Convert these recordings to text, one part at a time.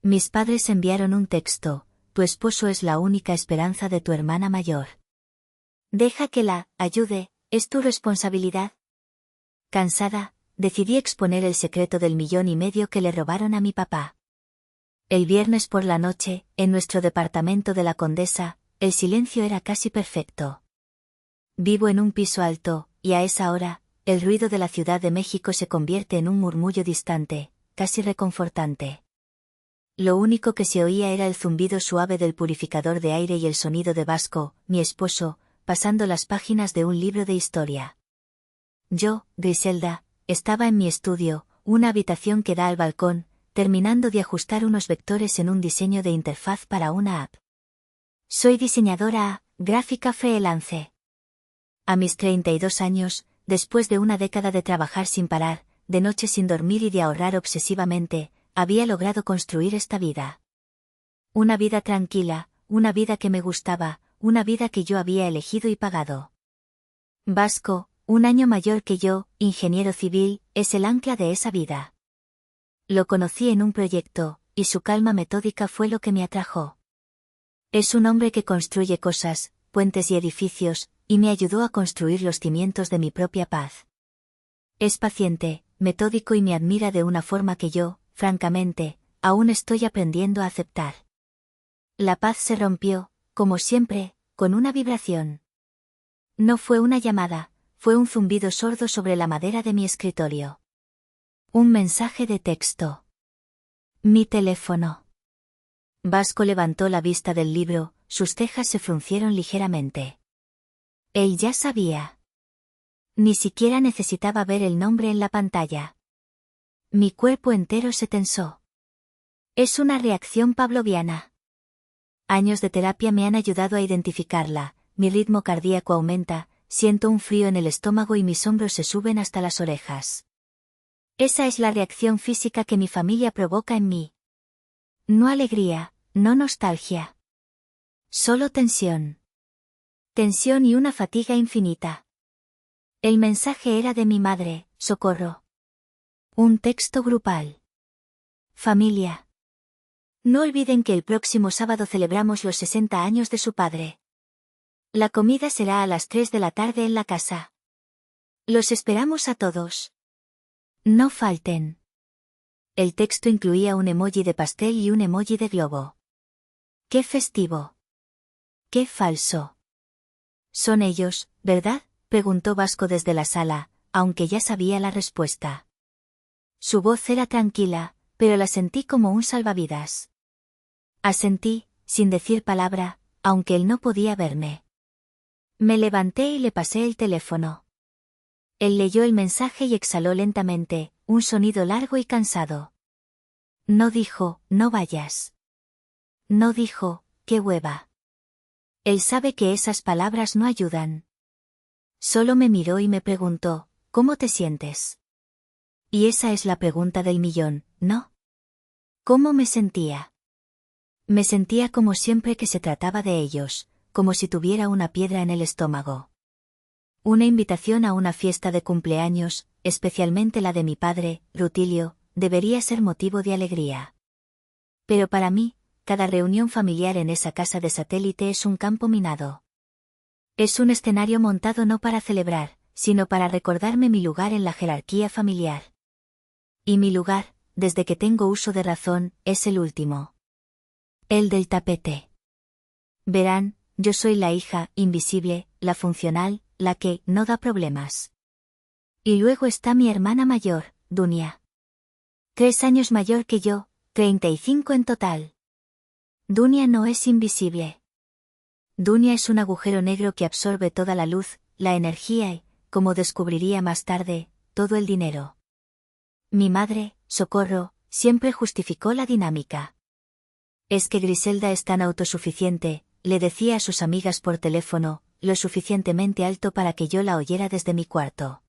Mis padres enviaron un texto: tu esposo es la única esperanza de tu hermana mayor. Deja que la ayude, es tu responsabilidad. Cansada, decidí exponer el secreto del $1,500,000 que le robaron a mi papá. El viernes por la noche, en nuestro departamento de la Condesa, el silencio era casi perfecto. Vivo en un piso alto, y a esa hora, el ruido de la Ciudad de México se convierte en un murmullo distante, casi reconfortante. Lo único que se oía era el zumbido suave del purificador de aire y el sonido de Vasco, mi esposo, pasando las páginas de un libro de historia. Yo, Griselda, estaba en mi estudio, una habitación que da al balcón, terminando de ajustar unos vectores en un diseño de interfaz para una app. Soy diseñadora gráfica freelance. A mis 32 años, después de una década de trabajar sin parar, de noches sin dormir y de ahorrar obsesivamente, había logrado construir esta vida. Una vida tranquila, una vida que me gustaba, una vida que yo había elegido y pagado. Vasco, un año mayor que yo, ingeniero civil, es el ancla de esa vida. Lo conocí en un proyecto, y su calma metódica fue lo que me atrajo. Es un hombre que construye cosas, puentes y edificios, y me ayudó a construir los cimientos de mi propia paz. Es paciente, metódico y me admira de una forma que yo, francamente, aún estoy aprendiendo a aceptar. La paz se rompió, como siempre, con una vibración. No fue una llamada, fue un zumbido sordo sobre la madera de mi escritorio. Un mensaje de texto. Mi teléfono. Vasco levantó la vista del libro, sus cejas se fruncieron ligeramente. Él ya sabía. Ni siquiera necesitaba ver el nombre en la pantalla. Mi cuerpo entero se tensó. Es una reacción pavloviana. Años de terapia me han ayudado a identificarla, mi ritmo cardíaco aumenta, siento un frío en el estómago y mis hombros se suben hasta las orejas. Esa es la reacción física que mi familia provoca en mí. No alegría, no nostalgia. Solo tensión. Tensión y una fatiga infinita. El mensaje era de mi madre, Socorro. Un texto grupal. Familia. No olviden que el próximo sábado celebramos los 60 años de su padre. La comida será a las 3 de la tarde en la casa. Los esperamos a todos. No falten. El texto incluía un emoji de pastel y un emoji de globo. ¡Qué festivo! ¡Qué falso! Son ellos, ¿verdad?, preguntó Vasco desde la sala, aunque ya sabía la respuesta. Su voz era tranquila, pero la sentí como un salvavidas. Asentí, sin decir palabra, aunque él no podía verme. Me levanté y le pasé el teléfono. Él leyó el mensaje y exhaló lentamente, un sonido largo y cansado. No dijo, no vayas. No dijo, qué hueva. Él sabe que esas palabras no ayudan. Solo me miró y me preguntó, ¿cómo te sientes? Y esa es la pregunta del millón, ¿no? ¿Cómo me sentía? Me sentía como siempre que se trataba de ellos, como si tuviera una piedra en el estómago. Una invitación a una fiesta de cumpleaños, especialmente la de mi padre, Rutilio, debería ser motivo de alegría. Pero para mí, cada reunión familiar en esa casa de satélite es un campo minado. Es un escenario montado no para celebrar, sino para recordarme mi lugar en la jerarquía familiar. Y mi lugar, desde que tengo uso de razón, es el último. El del tapete. Verán, yo soy la hija invisible, la funcional, la que no da problemas. Y luego está mi hermana mayor, Dunia. 3 años mayor que yo, 35 en total. Dunia no es invisible. Dunia es un agujero negro que absorbe toda la luz, la energía y, como descubriría más tarde, todo el dinero. Mi madre, Socorro, siempre justificó la dinámica. Es que Griselda es tan autosuficiente, le decía a sus amigas por teléfono, lo suficientemente alto para que yo la oyera desde mi cuarto.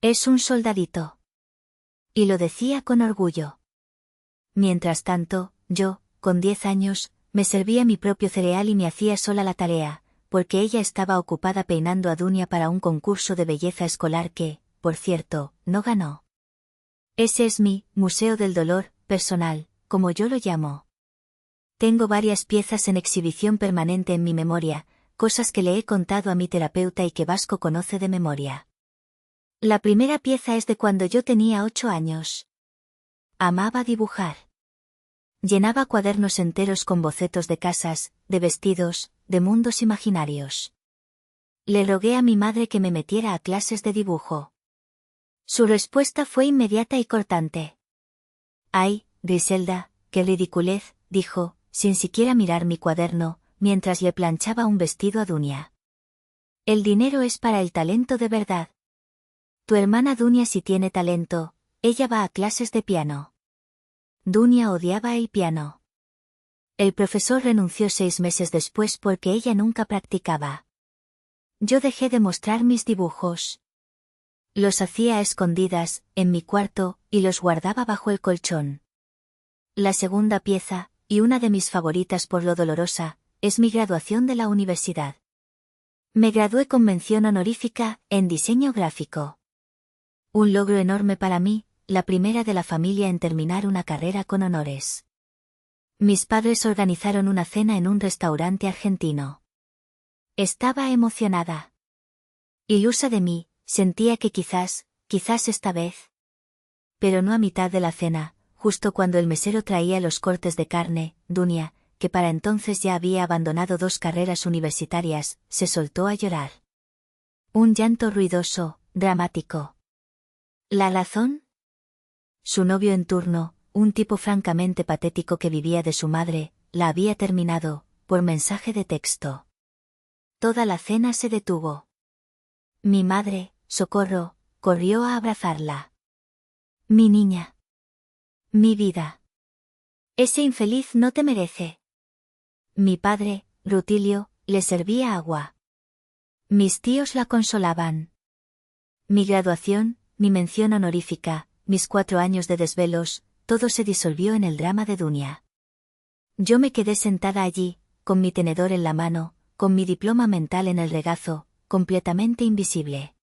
Es un soldadito. Y lo decía con orgullo. Mientras tanto, yo, con 10 años, me servía mi propio cereal y me hacía sola la tarea, porque ella estaba ocupada peinando a Dunia para un concurso de belleza escolar que, por cierto, no ganó. Ese es mi museo del dolor personal, como yo lo llamo. Tengo varias piezas en exhibición permanente en mi memoria, cosas que le he contado a mi terapeuta y que Vasco conoce de memoria. La primera pieza es de cuando yo tenía 8 años. Amaba dibujar. Llenaba cuadernos enteros con bocetos de casas, de vestidos, de mundos imaginarios. Le rogué a mi madre que me metiera a clases de dibujo. Su respuesta fue inmediata y cortante. «Ay, Griselda, qué ridiculez», dijo, sin siquiera mirar mi cuaderno, mientras le planchaba un vestido a Dunia. «El dinero es para el talento de verdad. Tu hermana Dunia sí tiene talento, ella va a clases de piano». Dunia odiaba el piano. El profesor renunció 6 meses después porque ella nunca practicaba. Yo dejé de mostrar mis dibujos. Los hacía a escondidas, en mi cuarto, y los guardaba bajo el colchón. La segunda pieza, y una de mis favoritas por lo dolorosa, es mi graduación de la universidad. Me gradué con mención honorífica en diseño gráfico. Un logro enorme para mí, la primera de la familia en terminar una carrera con honores. Mis padres organizaron una cena en un restaurante argentino. Estaba emocionada. Ilusa de mí, sentía que quizás esta vez. Pero no a mitad de la cena, justo cuando el mesero traía los cortes de carne, Dunia, que para entonces ya había abandonado 2 carreras universitarias, se soltó a llorar. Un llanto ruidoso, dramático. ¿La razón? Su novio en turno, un tipo francamente patético que vivía de su madre, la había terminado, por mensaje de texto. Toda la cena se detuvo. Mi madre, Socorro, corrió a abrazarla. Mi niña. Mi vida. Ese infeliz no te merece. Mi padre, Rutilio, le servía agua. Mis tíos la consolaban. Mi graduación, mi mención honorífica, mis 4 años de desvelos, todo se disolvió en el drama de Dunia. Yo me quedé sentada allí, con mi tenedor en la mano, con mi diploma mental en el regazo, completamente invisible.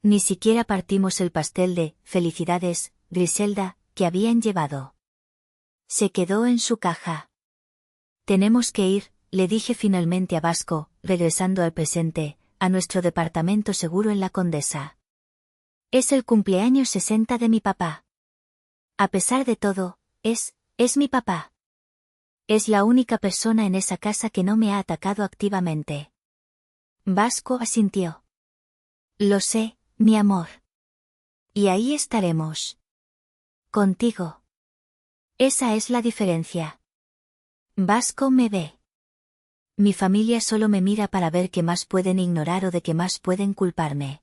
Ni siquiera partimos el pastel de «Felicidades, Griselda», que habían llevado. Se quedó en su caja. «Tenemos que ir», le dije finalmente a Vasco, regresando al presente, a nuestro departamento seguro en la Condesa. «Es el cumpleaños 60 de mi papá. A pesar de todo, es mi papá. Es la única persona en esa casa que no me ha atacado activamente». Vasco asintió. «Lo sé, mi amor. Y ahí estaremos. Contigo. Esa es la diferencia». Vasco me ve. Mi familia solo me mira para ver qué más pueden ignorar o de qué más pueden culparme.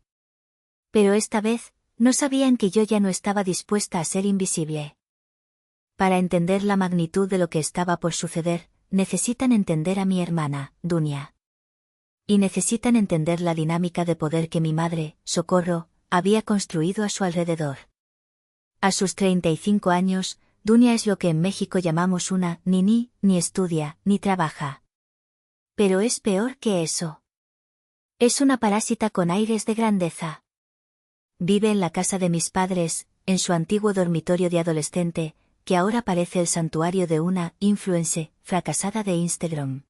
Pero esta vez, no sabían que yo ya no estaba dispuesta a ser invisible. Para entender la magnitud de lo que estaba por suceder, necesitan entender a mi hermana, Dunia. Y necesitan entender la dinámica de poder que mi madre, Socorro, había construido a su alrededor. A sus 35 años, Dunia es lo que en México llamamos una niní, ni estudia, ni trabaja. Pero es peor que eso. Es una parásita con aires de grandeza. Vive en la casa de mis padres, en su antiguo dormitorio de adolescente, que ahora parece el santuario de una influencer fracasada de Instagram.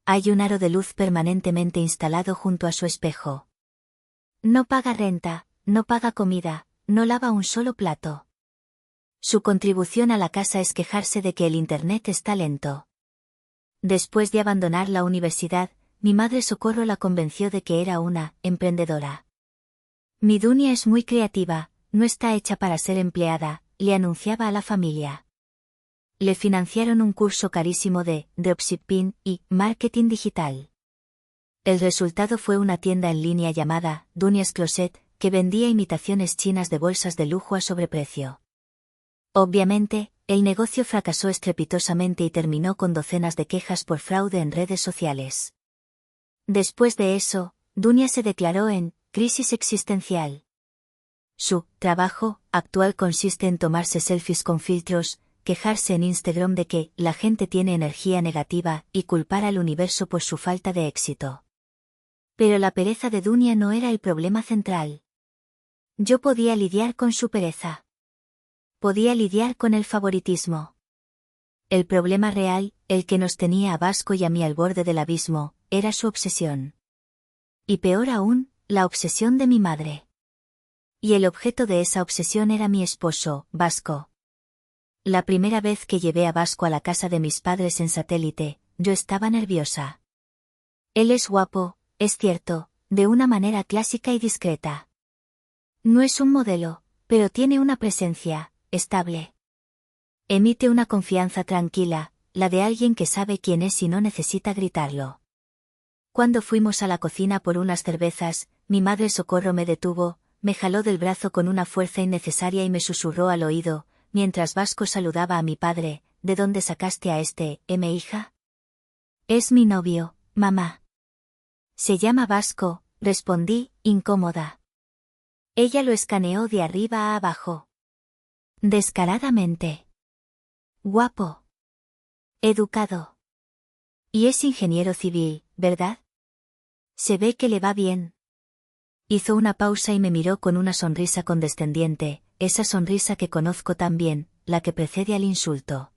Hay un aro de luz permanentemente instalado junto a su espejo. No paga renta, no paga comida, no lava un solo plato. Su contribución a la casa es quejarse de que el internet está lento. Después de abandonar la universidad, mi madre Socorro la convenció de que era una emprendedora. Mi Dunia es muy creativa, no está hecha para ser empleada, le anunciaba a la familia. Le financiaron un curso carísimo de dropshipping y marketing digital. El resultado fue una tienda en línea llamada Dunia's Closet, que vendía imitaciones chinas de bolsas de lujo a sobreprecio. Obviamente, el negocio fracasó estrepitosamente y terminó con docenas de quejas por fraude en redes sociales. Después de eso, Dunia se declaró en crisis existencial. Su trabajo actual consiste en tomarse selfies con filtros, quejarse en Instagram de que la gente tiene energía negativa y culpar al universo por su falta de éxito. Pero la pereza de Dunia no era el problema central. Yo podía lidiar con su pereza. Podía lidiar con el favoritismo. El problema real, el que nos tenía a Vasco y a mí al borde del abismo, era su obsesión. Y peor aún, la obsesión de mi madre. Y el objeto de esa obsesión era mi esposo, Vasco. La primera vez que llevé a Vasco a la casa de mis padres en Satélite, yo estaba nerviosa. Él es guapo, es cierto, de una manera clásica y discreta. No es un modelo, pero tiene una presencia, estable. Emite una confianza tranquila, la de alguien que sabe quién es y no necesita gritarlo. Cuando fuimos a la cocina por unas cervezas, mi madre Socorro me detuvo, me jaló del brazo con una fuerza innecesaria y me susurró al oído, mientras Vasco saludaba a mi padre: ¿De dónde sacaste a este, hija? Es mi novio, mamá. Se llama Vasco, respondí, incómoda. Ella lo escaneó de arriba a abajo. Descaradamente. Guapo. Educado. Y es ingeniero civil, ¿verdad? Se ve que le va bien. Hizo una pausa y me miró con una sonrisa condescendiente, esa sonrisa que conozco tan bien, la que precede al insulto.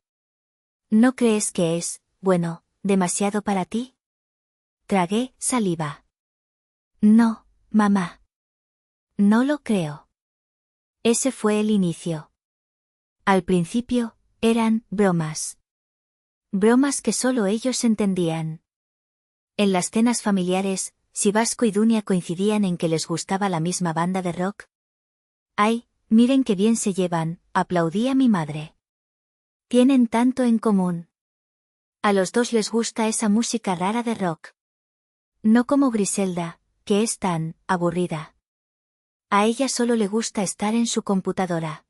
¿No crees que es, bueno, demasiado para ti? Tragué saliva. No, mamá. No lo creo. Ese fue el inicio. Al principio, eran bromas. Bromas que solo ellos entendían. En las cenas familiares, si Vasco y Dunia coincidían en que les gustaba la misma banda de rock. ¡Ay, miren qué bien se llevan!, aplaudía mi madre. Tienen tanto en común. A los dos les gusta esa música rara de rock. No como Griselda, que es tan aburrida. A ella solo le gusta estar en su computadora.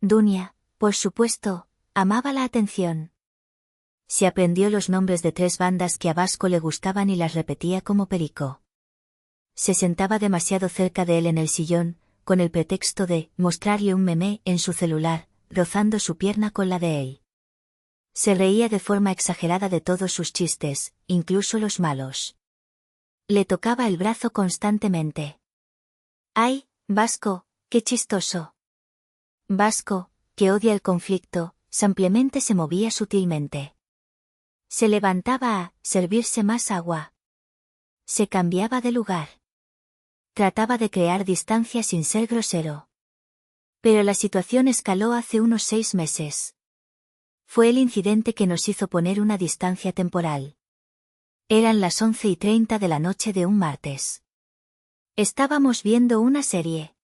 Dunia, por supuesto, amaba la atención. Se aprendió los nombres de 3 bandas que a Vasco le gustaban y las repetía como perico. Se sentaba demasiado cerca de él en el sillón, con el pretexto de mostrarle un meme en su celular, rozando su pierna con la de él. Se reía de forma exagerada de todos sus chistes, incluso los malos. Le tocaba el brazo constantemente. ¡Ay, Vasco, qué chistoso! Vasco, que odia el conflicto, simplemente se movía sutilmente. Se levantaba a servirse más agua. Se cambiaba de lugar. Trataba de crear distancia sin ser grosero. Pero la situación escaló hace unos 6 meses. Fue el incidente que nos hizo poner una distancia temporal. Eran las 11:30 de la noche de un martes. Estábamos viendo una serie.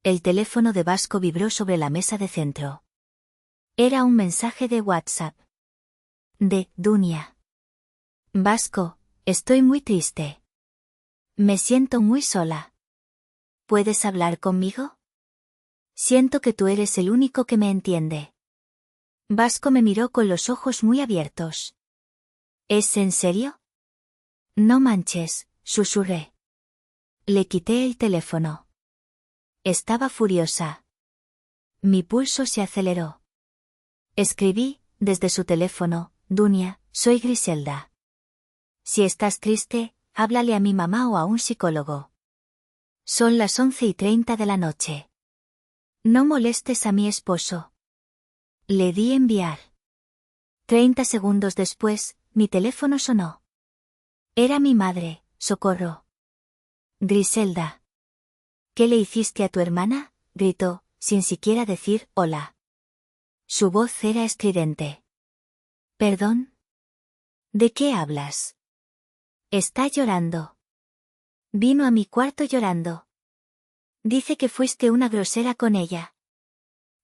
El teléfono de Vasco vibró sobre la mesa de centro. Era un mensaje de WhatsApp. De Dunia. Vasco, estoy muy triste. Me siento muy sola. ¿Puedes hablar conmigo? Siento que tú eres el único que me entiende. Vasco me miró con los ojos muy abiertos. ¿Es en serio? No manches, susurré. Le quité el teléfono. Estaba furiosa. Mi pulso se aceleró. Escribí, desde su teléfono: Dunia, soy Griselda. Si estás triste, háblale a mi mamá o a un psicólogo. Son las 11:30 de la noche. No molestes a mi esposo. Le di enviar. 30 segundos después, mi teléfono sonó. Era mi madre, Socorro. Griselda. ¿Qué le hiciste a tu hermana?, gritó, sin siquiera decir hola. Su voz era estridente. ¿Perdón? ¿De qué hablas? Está llorando. Vino a mi cuarto llorando. Dice que fuiste una grosera con ella.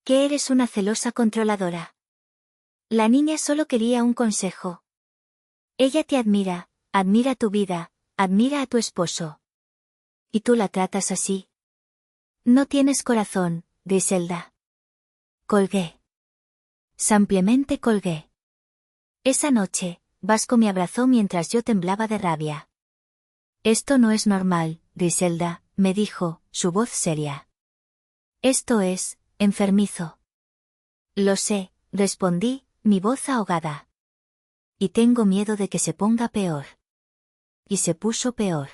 Que eres una celosa controladora. La niña solo quería un consejo. Ella te admira, admira tu vida, admira a tu esposo. ¿Y tú la tratas así? No tienes corazón, Griselda. Colgué. Simplemente colgué. Esa noche, Vasco me abrazó mientras yo temblaba de rabia. Esto no es normal, Griselda, me dijo, su voz seria. Esto es enfermizo. Lo sé, respondí, mi voz ahogada. Y tengo miedo de que se ponga peor. Y se puso peor.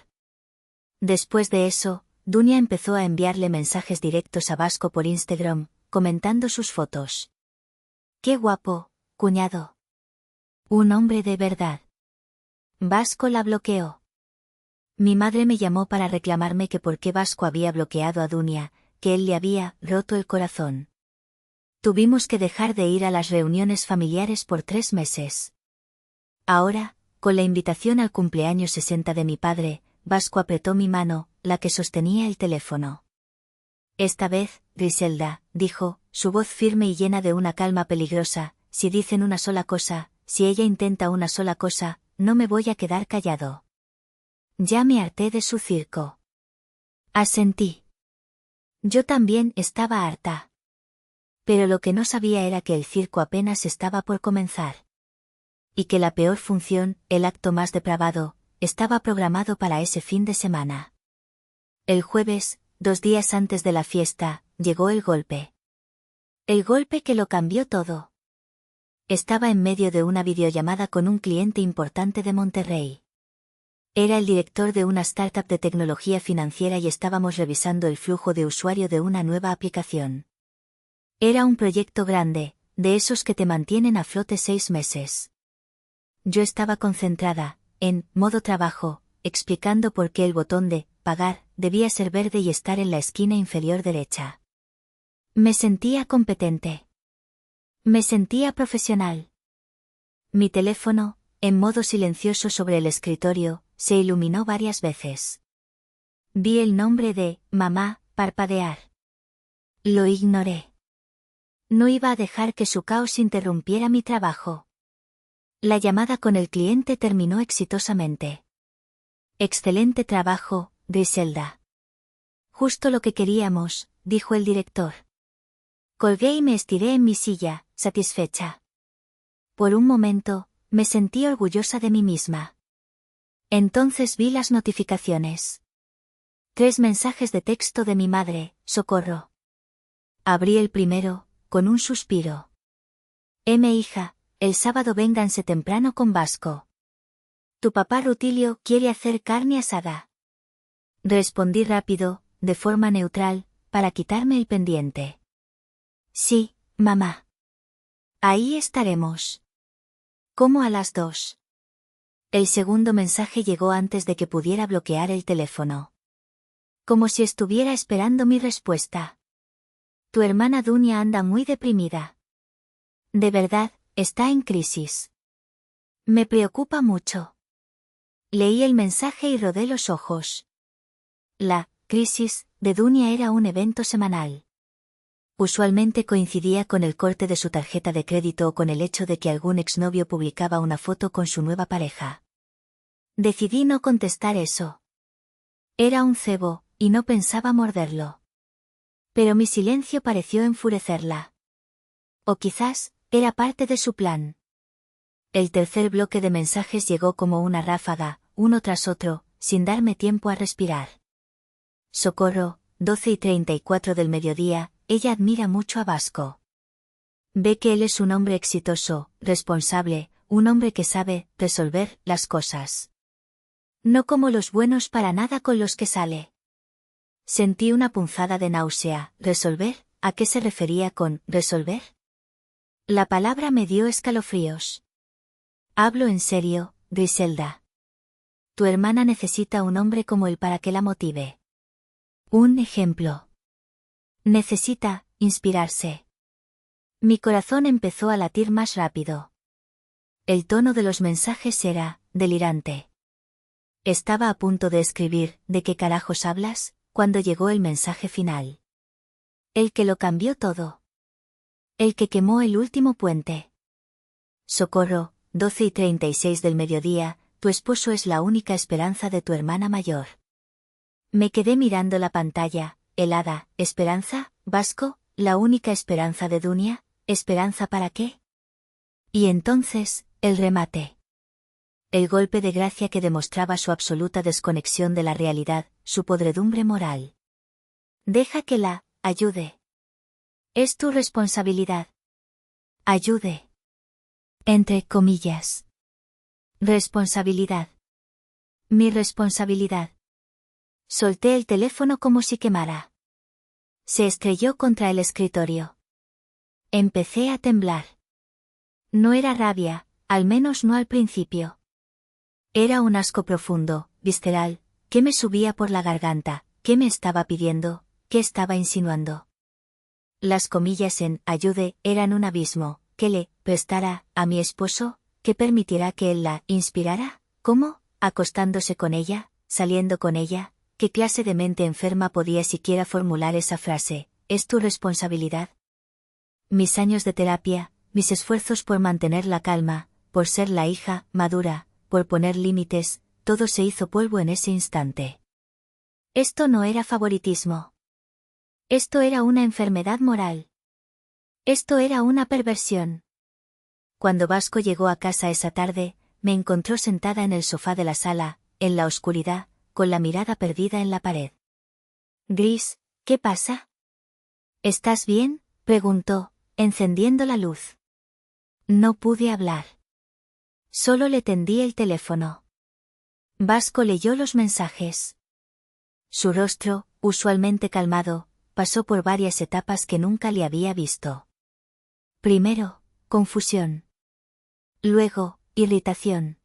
Después de eso, Dunia empezó a enviarle mensajes directos a Vasco por Instagram, comentando sus fotos. ¡Qué guapo! cuñado. Un hombre de verdad. Vasco la bloqueó. Mi madre me llamó para reclamarme que por qué Vasco había bloqueado a Dunia, que él le había roto el corazón. Tuvimos que dejar de ir a las reuniones familiares por 3 meses. Ahora, con la invitación al cumpleaños 60 de mi padre, Vasco apretó mi mano, la que sostenía el teléfono. Esta vez, Griselda, dijo, su voz firme y llena de una calma peligrosa, si dicen una sola cosa, si ella intenta una sola cosa, no me voy a quedar callado. Ya me harté de su circo. Asentí. Yo también estaba harta. Pero lo que no sabía era que el circo apenas estaba por comenzar. Y que la peor función, el acto más depravado, estaba programado para ese fin de semana. El jueves, 2 días antes de la fiesta, llegó el golpe. El golpe que lo cambió todo. Estaba en medio de una videollamada con un cliente importante de Monterrey. Era el director de una startup de tecnología financiera y estábamos revisando el flujo de usuario de una nueva aplicación. Era un proyecto grande, de esos que te mantienen a flote 6 meses. Yo estaba concentrada, en modo trabajo, explicando por qué el botón de pagar debía ser verde y estar en la esquina inferior derecha. Me sentía competente. Me sentía profesional. Mi teléfono, en modo silencioso sobre el escritorio, se iluminó varias veces. Vi el nombre de mamá parpadear. Lo ignoré. No iba a dejar que su caos interrumpiera mi trabajo. La llamada con el cliente terminó exitosamente. Excelente trabajo, Griselda. Justo lo que queríamos, dijo el director. Colgué y me estiré en mi silla, satisfecha. Por un momento, me sentí orgullosa de mí misma. Entonces vi las notificaciones. 3 mensajes de texto de mi madre, socorro. Abrí el primero, con un suspiro. Hija, el sábado vénganse temprano con Vasco. Tu papá Rutilio quiere hacer carne asada. Respondí rápido, de forma neutral, para quitarme el pendiente. Sí, mamá. Ahí estaremos. ¿Cómo a las 2? El segundo mensaje llegó antes de que pudiera bloquear el teléfono. Como si estuviera esperando mi respuesta. Tu hermana Dunia anda muy deprimida. De verdad, está en crisis. Me preocupa mucho. Leí el mensaje y rodé los ojos. La crisis de Dunia era un evento semanal. Usualmente coincidía con el corte de su tarjeta de crédito o con el hecho de que algún exnovio publicaba una foto con su nueva pareja. Decidí no contestar eso. Era un cebo, y no pensaba morderlo. Pero mi silencio pareció enfurecerla. O quizás, era parte de su plan. El tercer bloque de mensajes llegó como una ráfaga, uno tras otro, sin darme tiempo a respirar. Socorro, 12:34 del mediodía, ella admira mucho a Vasco. Ve que él es un hombre exitoso, responsable, un hombre que sabe resolver las cosas. No como los buenos para nada con los que sale. Sentí una punzada de náusea. ¿Resolver? ¿A qué se refería con resolver? La palabra me dio escalofríos. Hablo en serio, Griselda. Tu hermana necesita un hombre como él para que la motive. Un ejemplo. Necesita inspirarse. Mi corazón empezó a latir más rápido. El tono de los mensajes era delirante. Estaba a punto de escribir ¿de qué carajos hablas?, cuando llegó el mensaje final. El que lo cambió todo. El que quemó el último puente. Socorro, 12:36 del mediodía, tu esposo es la única esperanza de tu hermana mayor. Me quedé mirando la pantalla, helada. ¿Esperanza, Vasco? ¿La única esperanza de Dunia? ¿Esperanza para qué? Y entonces, el remate. El golpe de gracia que demostraba su absoluta desconexión de la realidad, su podredumbre moral. Deja que la ayude. Es tu responsabilidad. Ayude. Entre comillas. Responsabilidad. Mi responsabilidad. Solté el teléfono como si quemara. Se estrelló contra el escritorio. Empecé a temblar. No era rabia, al menos no al principio. Era un asco profundo, visceral, que me subía por la garganta. ¿Qué me estaba pidiendo? ¿Qué estaba insinuando? Las comillas en ayude eran un abismo. ¿Que le prestara a mi esposo? ¿Que permitirá que él la inspirara? ¿Cómo? ¿Acostándose con ella? ¿Saliendo con ella? ¿Qué clase de mente enferma podía siquiera formular esa frase? ¿Es tu responsabilidad? Mis años de terapia, mis esfuerzos por mantener la calma, por ser la hija madura, por poner límites, todo se hizo polvo en ese instante. Esto no era favoritismo. Esto era una enfermedad moral. Esto era una perversión. Cuando Vasco llegó a casa esa tarde, me encontró sentada en el sofá de la sala, en la oscuridad, con la mirada perdida en la pared. Gris, ¿qué pasa? ¿Estás bien?, preguntó, encendiendo la luz. No pude hablar. Solo le tendí el teléfono. Vasco leyó los mensajes. Su rostro, usualmente calmado, pasó por varias etapas que nunca le había visto. Primero, confusión. Luego, irritación.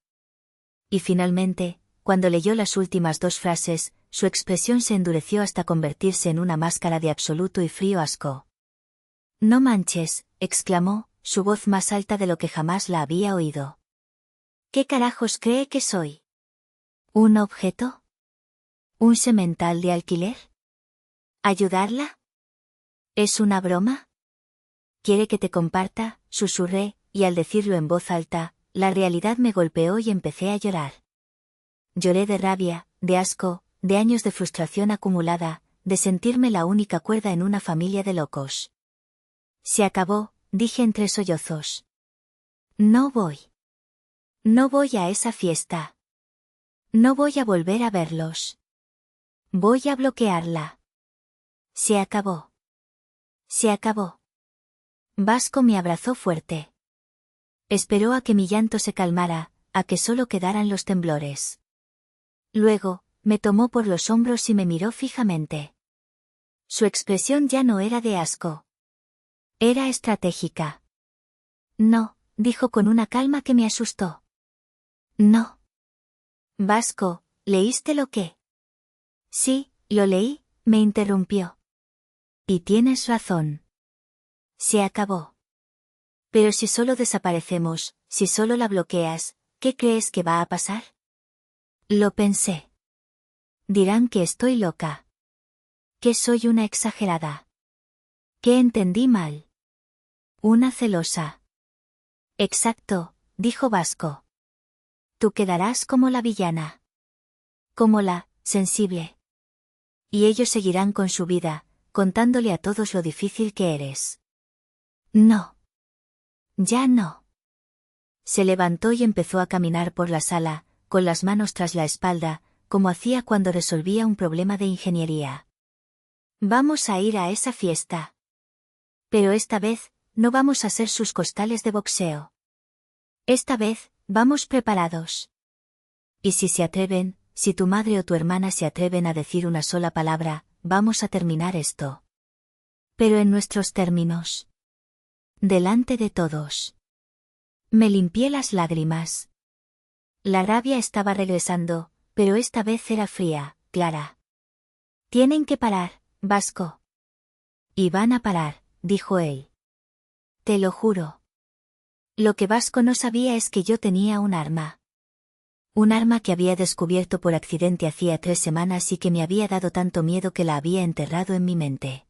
Y finalmente, cuando leyó las últimas dos frases, su expresión se endureció hasta convertirse en una máscara de absoluto y frío asco. No manches, exclamó, su voz más alta de lo que jamás la había oído. ¿Qué carajos cree que soy? ¿Un objeto? ¿Un semental de alquiler? ¿Ayudarla? ¿Es una broma? ¿Quiere que te comparta?, susurré, y al decirlo en voz alta, la realidad me golpeó y empecé a llorar. Lloré de rabia, de asco, de años de frustración acumulada, de sentirme la única cuerda en una familia de locos. Se acabó, dije entre sollozos. No voy. No voy a esa fiesta. No voy a volver a verlos. Voy a bloquearla. Se acabó. Se acabó. Vasco me abrazó fuerte. Esperó a que mi llanto se calmara, a que solo quedaran los temblores. Luego, me tomó por los hombros y me miró fijamente. Su expresión ya no era de asco. Era estratégica. No, dijo con una calma que me asustó. No. Vasco, ¿leíste lo que? Sí, lo leí, me interrumpió. Y tienes razón. Se acabó. Pero si solo desaparecemos, si solo la bloqueas, ¿qué crees que va a pasar? Lo pensé. Dirán que estoy loca. Que soy una exagerada. Que entendí mal. Una celosa. Exacto, dijo Vasco. Tú quedarás como la villana. Como la sensible. Y ellos seguirán con su vida, contándole a todos lo difícil que eres. No. Ya no. Se levantó y empezó a caminar por la sala, con las manos tras la espalda, como hacía cuando resolvía un problema de ingeniería. Vamos a ir a esa fiesta. Pero esta vez, no vamos a ser sus costales de boxeo. Esta vez, vamos preparados. Y si se atreven, si tu madre o tu hermana se atreven a decir una sola palabra, vamos a terminar esto. Pero en nuestros términos. Delante de todos. Me limpié las lágrimas. La rabia estaba regresando, pero esta vez era fría, clara. Tienen que parar, Vasco. Y van a parar, dijo él. Te lo juro. Lo que Vasco no sabía es que yo tenía un arma. Un arma que había descubierto por accidente hacía 3 semanas y que me había dado tanto miedo que la había enterrado en mi mente.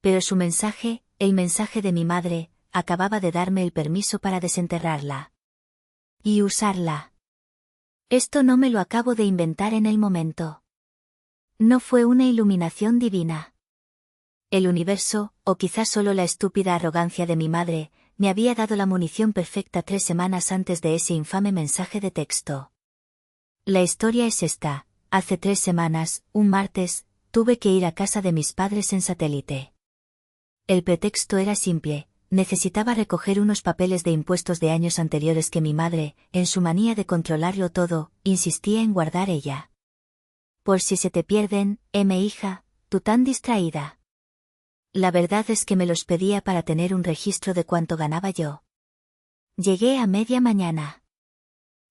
Pero su mensaje, el mensaje de mi madre, acababa de darme el permiso para desenterrarla. Y usarla. Esto no me lo acabo de inventar en el momento. No fue una iluminación divina. El universo, o quizás solo la estúpida arrogancia de mi madre, me había dado la munición perfecta 3 semanas antes de ese infame mensaje de texto. La historia es esta: hace 3 semanas, un martes, tuve que ir a casa de mis padres en satélite. El pretexto era simple: necesitaba recoger unos papeles de impuestos de años anteriores que mi madre, en su manía de controlarlo todo, insistía en guardar ella. Por si se te pierden, hija, tú tan distraída. La verdad es que me los pedía para tener un registro de cuánto ganaba yo. Llegué a media mañana.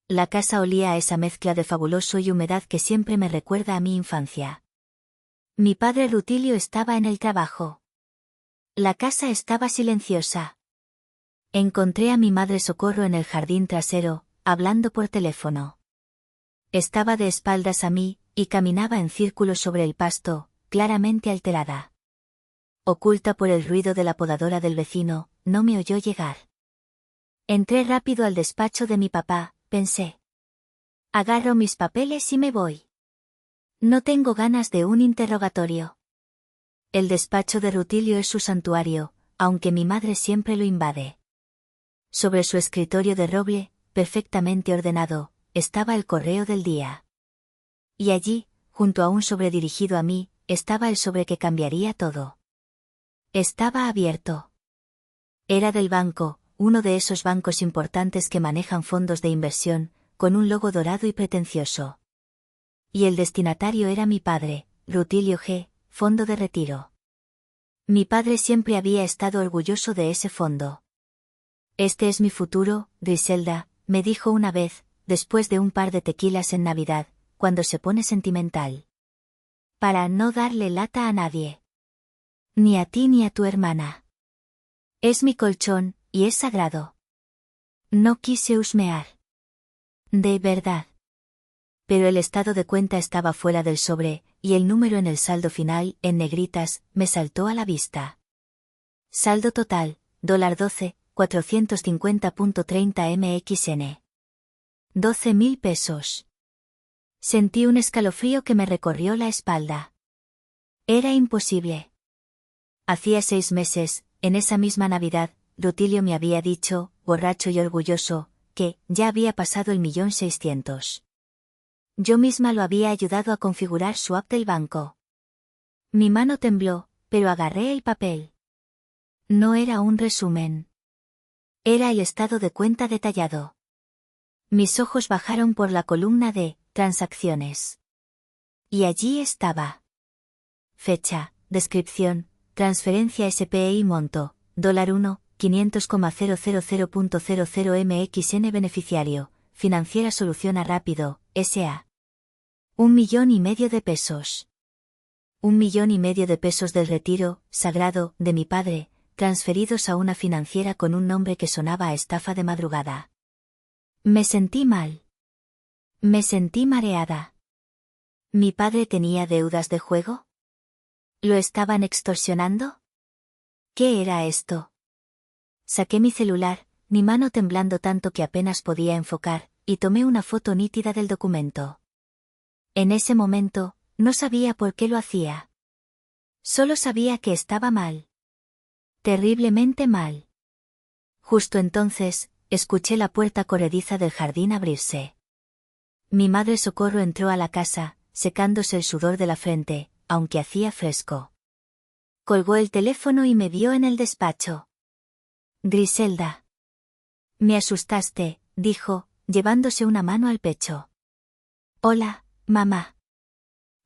La casa olía a esa mezcla de fabuloso y humedad que siempre me recuerda a mi infancia. Mi padre Rutilio estaba en el trabajo. La casa estaba silenciosa. Encontré a mi madre Socorro en el jardín trasero, hablando por teléfono. Estaba de espaldas a mí, y caminaba en círculos sobre el pasto, claramente alterada. Oculta por el ruido de la podadora del vecino, no me oyó llegar. Entré rápido al despacho de mi papá, pensé. Agarro mis papeles y me voy. No tengo ganas de un interrogatorio. El despacho de Rutilio es su santuario, aunque mi madre siempre lo invade. Sobre su escritorio de roble, perfectamente ordenado, estaba el correo del día. Y allí, junto a un sobre dirigido a mí, estaba el sobre que cambiaría todo. Estaba abierto. Era del banco, uno de esos bancos importantes que manejan fondos de inversión, con un logo dorado y pretencioso. Y el destinatario era mi padre, Rutilio G., Fondo de Retiro. Mi padre siempre había estado orgulloso de ese fondo. Este es mi futuro, Griselda, me dijo una vez, después de un par de tequilas en Navidad, cuando se pone sentimental. Para no darle lata a nadie. Ni a ti ni a tu hermana. Es mi colchón, y es sagrado. No quise husmear. De verdad. Pero el estado de cuenta estaba fuera del sobre, y el número en el saldo final, en negritas, me saltó a la vista. Saldo total, $12, 450.30 MXN. 12.000 pesos. Sentí un escalofrío que me recorrió la espalda. Era imposible. Hacía 6 meses, en esa misma Navidad, Rutilio me había dicho, borracho y orgulloso, que ya había pasado el 1.600.000. Yo misma lo había ayudado a configurar su app del banco. Mi mano tembló, pero agarré el papel. No era un resumen. Era el estado de cuenta detallado. Mis ojos bajaron por la columna de transacciones. Y allí estaba. Fecha, descripción, transferencia SPE monto, $1, 500,000.00 MXN beneficiario, Financiera Soluciona Rápido, S.A. 1,5 millones de pesos. 1,5 millones de pesos del retiro, sagrado, de mi padre, transferidos a una financiera con un nombre que sonaba a estafa de madrugada. Me sentí mal. Me sentí mareada. ¿Mi padre tenía deudas de juego? ¿Lo estaban extorsionando? ¿Qué era esto? Saqué mi celular, mi mano temblando tanto que apenas podía enfocar, y tomé una foto nítida del documento. En ese momento, no sabía por qué lo hacía. Solo sabía que estaba mal. Terriblemente mal. Justo entonces, escuché la puerta corrediza del jardín abrirse. Mi madre Socorro entró a la casa, secándose el sudor de la frente, aunque hacía fresco. Colgó el teléfono y me vio en el despacho. Griselda. Me asustaste, dijo, llevándose una mano al pecho. Hola, mamá.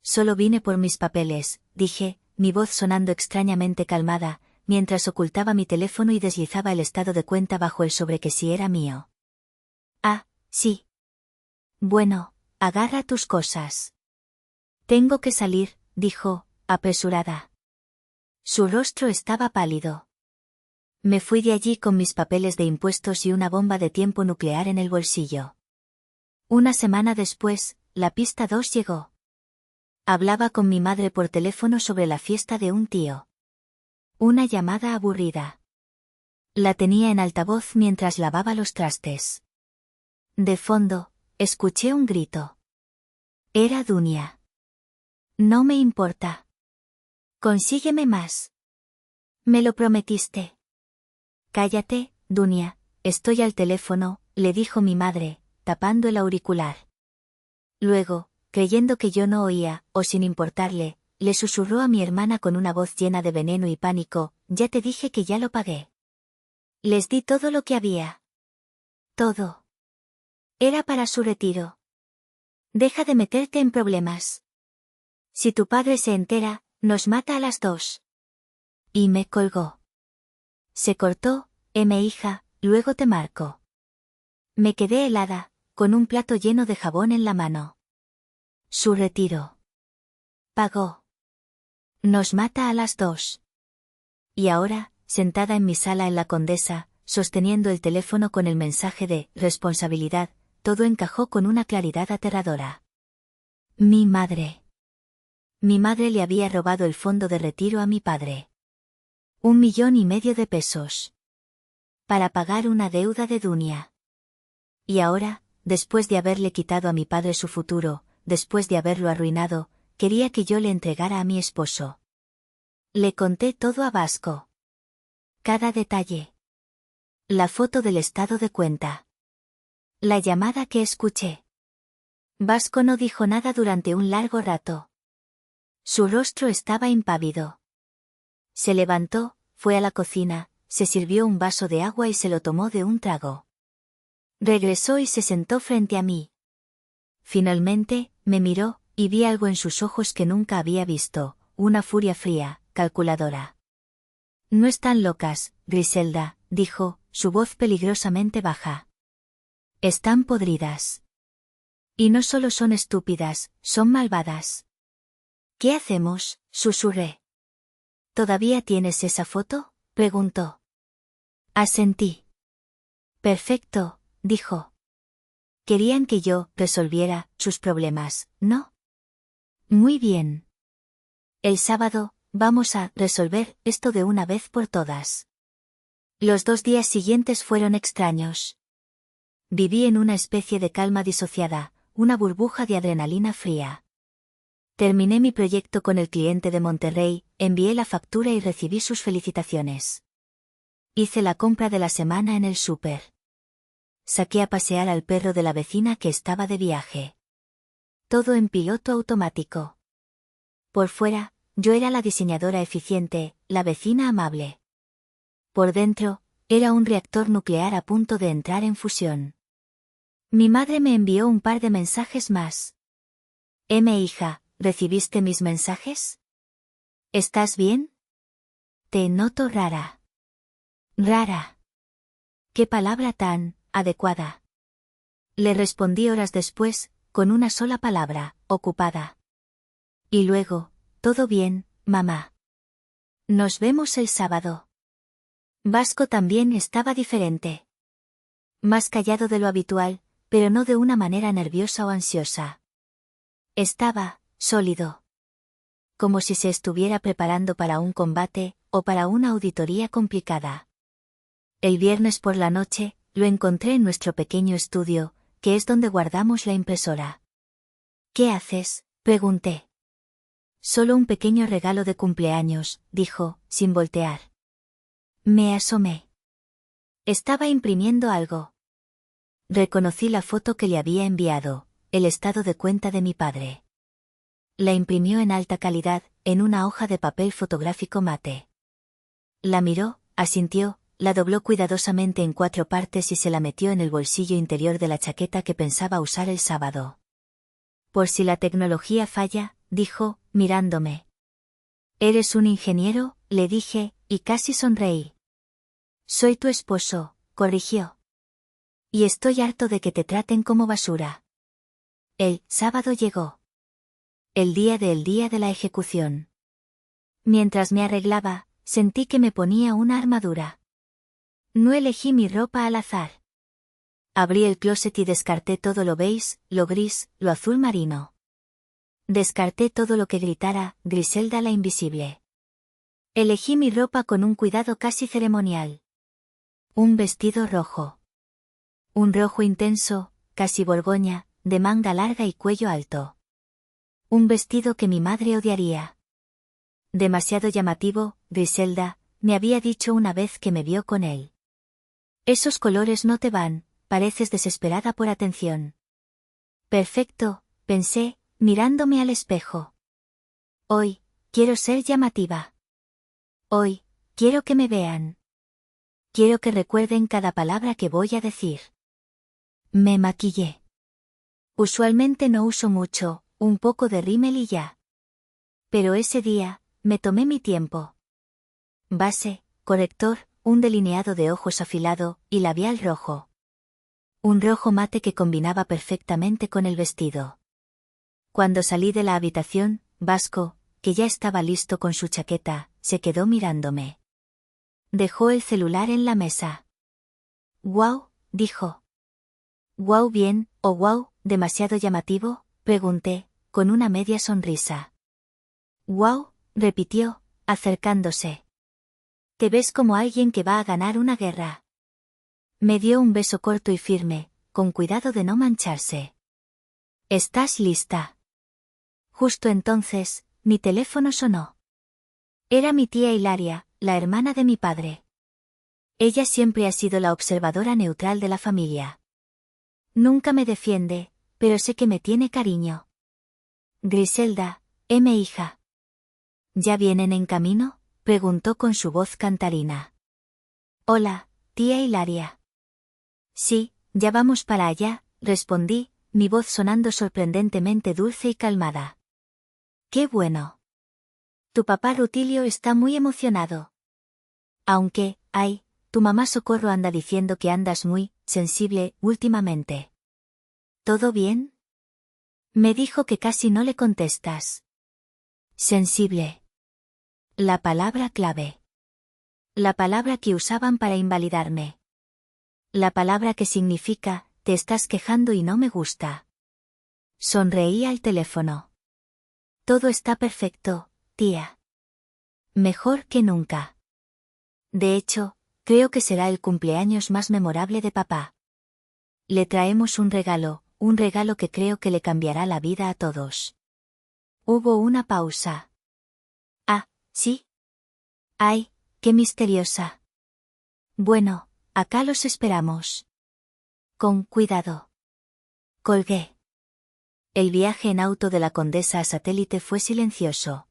Solo vine por mis papeles, dije, mi voz sonando extrañamente calmada, mientras ocultaba mi teléfono y deslizaba el estado de cuenta bajo el sobre que sí era mío. Ah, sí. Bueno, agarra tus cosas. Tengo que salir, dijo, apresurada. Su rostro estaba pálido. Me fui de allí con mis papeles de impuestos y una bomba de tiempo nuclear en el bolsillo. Una semana después, la pista 2 llegó. Hablaba con mi madre por teléfono sobre la fiesta de un tío. Una llamada aburrida. La tenía en altavoz mientras lavaba los trastes. De fondo, escuché un grito. Era Dunia. No me importa. Consígueme más. Me lo prometiste. Cállate, Dunia, estoy al teléfono, le dijo mi madre, tapando el auricular. Luego, creyendo que yo no oía, o sin importarle, le susurró a mi hermana con una voz llena de veneno y pánico, ya te dije que ya lo pagué. Les di todo lo que había. Todo. Era para su retiro. Deja de meterte en problemas. Si tu padre se entera, nos mata a las dos. Y me colgó. Se cortó, hija, luego te marco. Me quedé helada, con un plato lleno de jabón en la mano. Su retiro. Pagó. Nos mata a las dos. Y ahora, sentada en mi sala en la Condesa, sosteniendo el teléfono con el mensaje de responsabilidad, todo encajó con una claridad aterradora. Mi madre. Mi madre le había robado el fondo de retiro a mi padre. 1,5 millones de pesos. Para pagar una deuda de Dunia. Y ahora, después de haberle quitado a mi padre su futuro, después de haberlo arruinado, quería que yo le entregara a mi esposo. Le conté todo a Vasco. Cada detalle. La foto del estado de cuenta. La llamada que escuché. Vasco no dijo nada durante un largo rato. Su rostro estaba impávido. Se levantó, fue a la cocina, se sirvió un vaso de agua y se lo tomó de un trago. Regresó y se sentó frente a mí. Finalmente, me miró, y vi algo en sus ojos que nunca había visto, una furia fría, calculadora. No están locas, Griselda, dijo, su voz peligrosamente baja. Están podridas. Y no solo son estúpidas, son malvadas. ¿Qué hacemos?, susurré. ¿Todavía tienes esa foto?, preguntó. Asentí. Perfecto, dijo. Querían que yo resolviera sus problemas, ¿no? Muy bien. El sábado, vamos a resolver esto de una vez por todas. Los 2 días siguientes fueron extraños. Viví en una especie de calma disociada, una burbuja de adrenalina fría. Terminé mi proyecto con el cliente de Monterrey, envié la factura y recibí sus felicitaciones. Hice la compra de la semana en el súper. Saqué a pasear al perro de la vecina que estaba de viaje. Todo en piloto automático. Por fuera, yo era la diseñadora eficiente, la vecina amable. Por dentro, era un reactor nuclear a punto de entrar en fusión. Mi madre me envió un par de mensajes más. Hija, ¿recibiste mis mensajes? ¿Estás bien? Te noto rara. Rara. ¿Qué palabra tan adecuada? Le respondí horas después, con una sola palabra, ocupada. Y luego, todo bien, mamá. Nos vemos el sábado. Vasco también estaba diferente. Más callado de lo habitual, pero no de una manera nerviosa o ansiosa. Estaba sólido. Como si se estuviera preparando para un combate, o para una auditoría complicada. El viernes por la noche, lo encontré en nuestro pequeño estudio, que es donde guardamos la impresora. ¿Qué haces?, pregunté. Solo un pequeño regalo de cumpleaños, dijo, sin voltear. Me asomé. Estaba imprimiendo algo. Reconocí la foto que le había enviado, el estado de cuenta de mi padre. La imprimió en alta calidad, en una hoja de papel fotográfico mate. La miró, asintió, la dobló cuidadosamente en 4 partes y se la metió en el bolsillo interior de la chaqueta que pensaba usar el sábado. Por si la tecnología falla, dijo, mirándome. ¿Eres un ingeniero?, le dije, y casi sonreí. Soy tu esposo, corrigió. Y estoy harto de que te traten como basura. El sábado llegó. El día de la ejecución. Mientras me arreglaba, sentí que me ponía una armadura. No elegí mi ropa al azar. Abrí el closet y descarté todo lo beige, lo gris, lo azul marino. Descarté todo lo que gritara, Griselda la invisible. Elegí mi ropa con un cuidado casi ceremonial. Un vestido rojo. Un rojo intenso, casi borgoña, de manga larga y cuello alto. Un vestido que mi madre odiaría. Demasiado llamativo, Griselda, me había dicho una vez que me vio con él. Esos colores no te van, pareces desesperada por atención. Perfecto, pensé, mirándome al espejo. Hoy, quiero ser llamativa. Hoy, quiero que me vean. Quiero que recuerden cada palabra que voy a decir. Me maquillé. Usualmente no uso mucho, un poco de rímel y ya. Pero ese día, me tomé mi tiempo. Base, corrector, un delineado de ojos afilado, y labial rojo. Un rojo mate que combinaba perfectamente con el vestido. Cuando salí de la habitación, Vasco, que ya estaba listo con su chaqueta, se quedó mirándome. Dejó el celular en la mesa. «Guau», dijo. «Guau bien, o guau, demasiado llamativo», pregunté, con una media sonrisa. «Guau», repitió, acercándose. «Te ves como alguien que va a ganar una guerra». Me dio un beso corto y firme, con cuidado de no mancharse. «¿Estás lista?» Justo entonces, mi teléfono sonó. Era mi tía Hilaria, la hermana de mi padre. Ella siempre ha sido la observadora neutral de la familia. Nunca me defiende, pero sé que me tiene cariño. «Griselda, hija». «¿Ya vienen en camino?», preguntó con su voz cantarina. «Hola, tía Hilaria». «Sí, ya vamos para allá», respondí, mi voz sonando sorprendentemente dulce y calmada. «Qué bueno. Tu papá Rutilio está muy emocionado. Aunque, tu mamá Socorro anda diciendo que andas muy sensible últimamente». «¿Todo bien?». Me dijo que casi no le contestas. Sensible. La palabra clave. La palabra que usaban para invalidarme. La palabra que significa, te estás quejando y no me gusta. Sonreí al teléfono. «Todo está perfecto, tía. Mejor que nunca. De hecho, creo que será el cumpleaños más memorable de papá. Le traemos un regalo que creo que le cambiará la vida a todos». Hubo una pausa. «Ah, ¿sí? Ay, qué misteriosa. Bueno, acá los esperamos». «Con cuidado». Colgué. El viaje en auto de la Condesa a Satélite fue silencioso.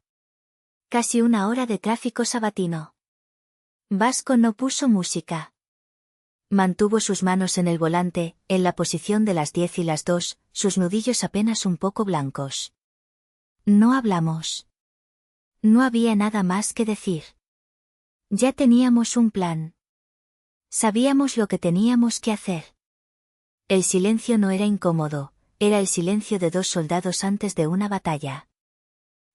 Casi una hora de tráfico sabatino. Vasco no puso música. Mantuvo sus manos en el volante, en la posición de las 10 y las 2, sus nudillos apenas un poco blancos. No hablamos. No había nada más que decir. Ya teníamos un plan. Sabíamos lo que teníamos que hacer. El silencio no era incómodo, era el silencio de dos soldados antes de una batalla.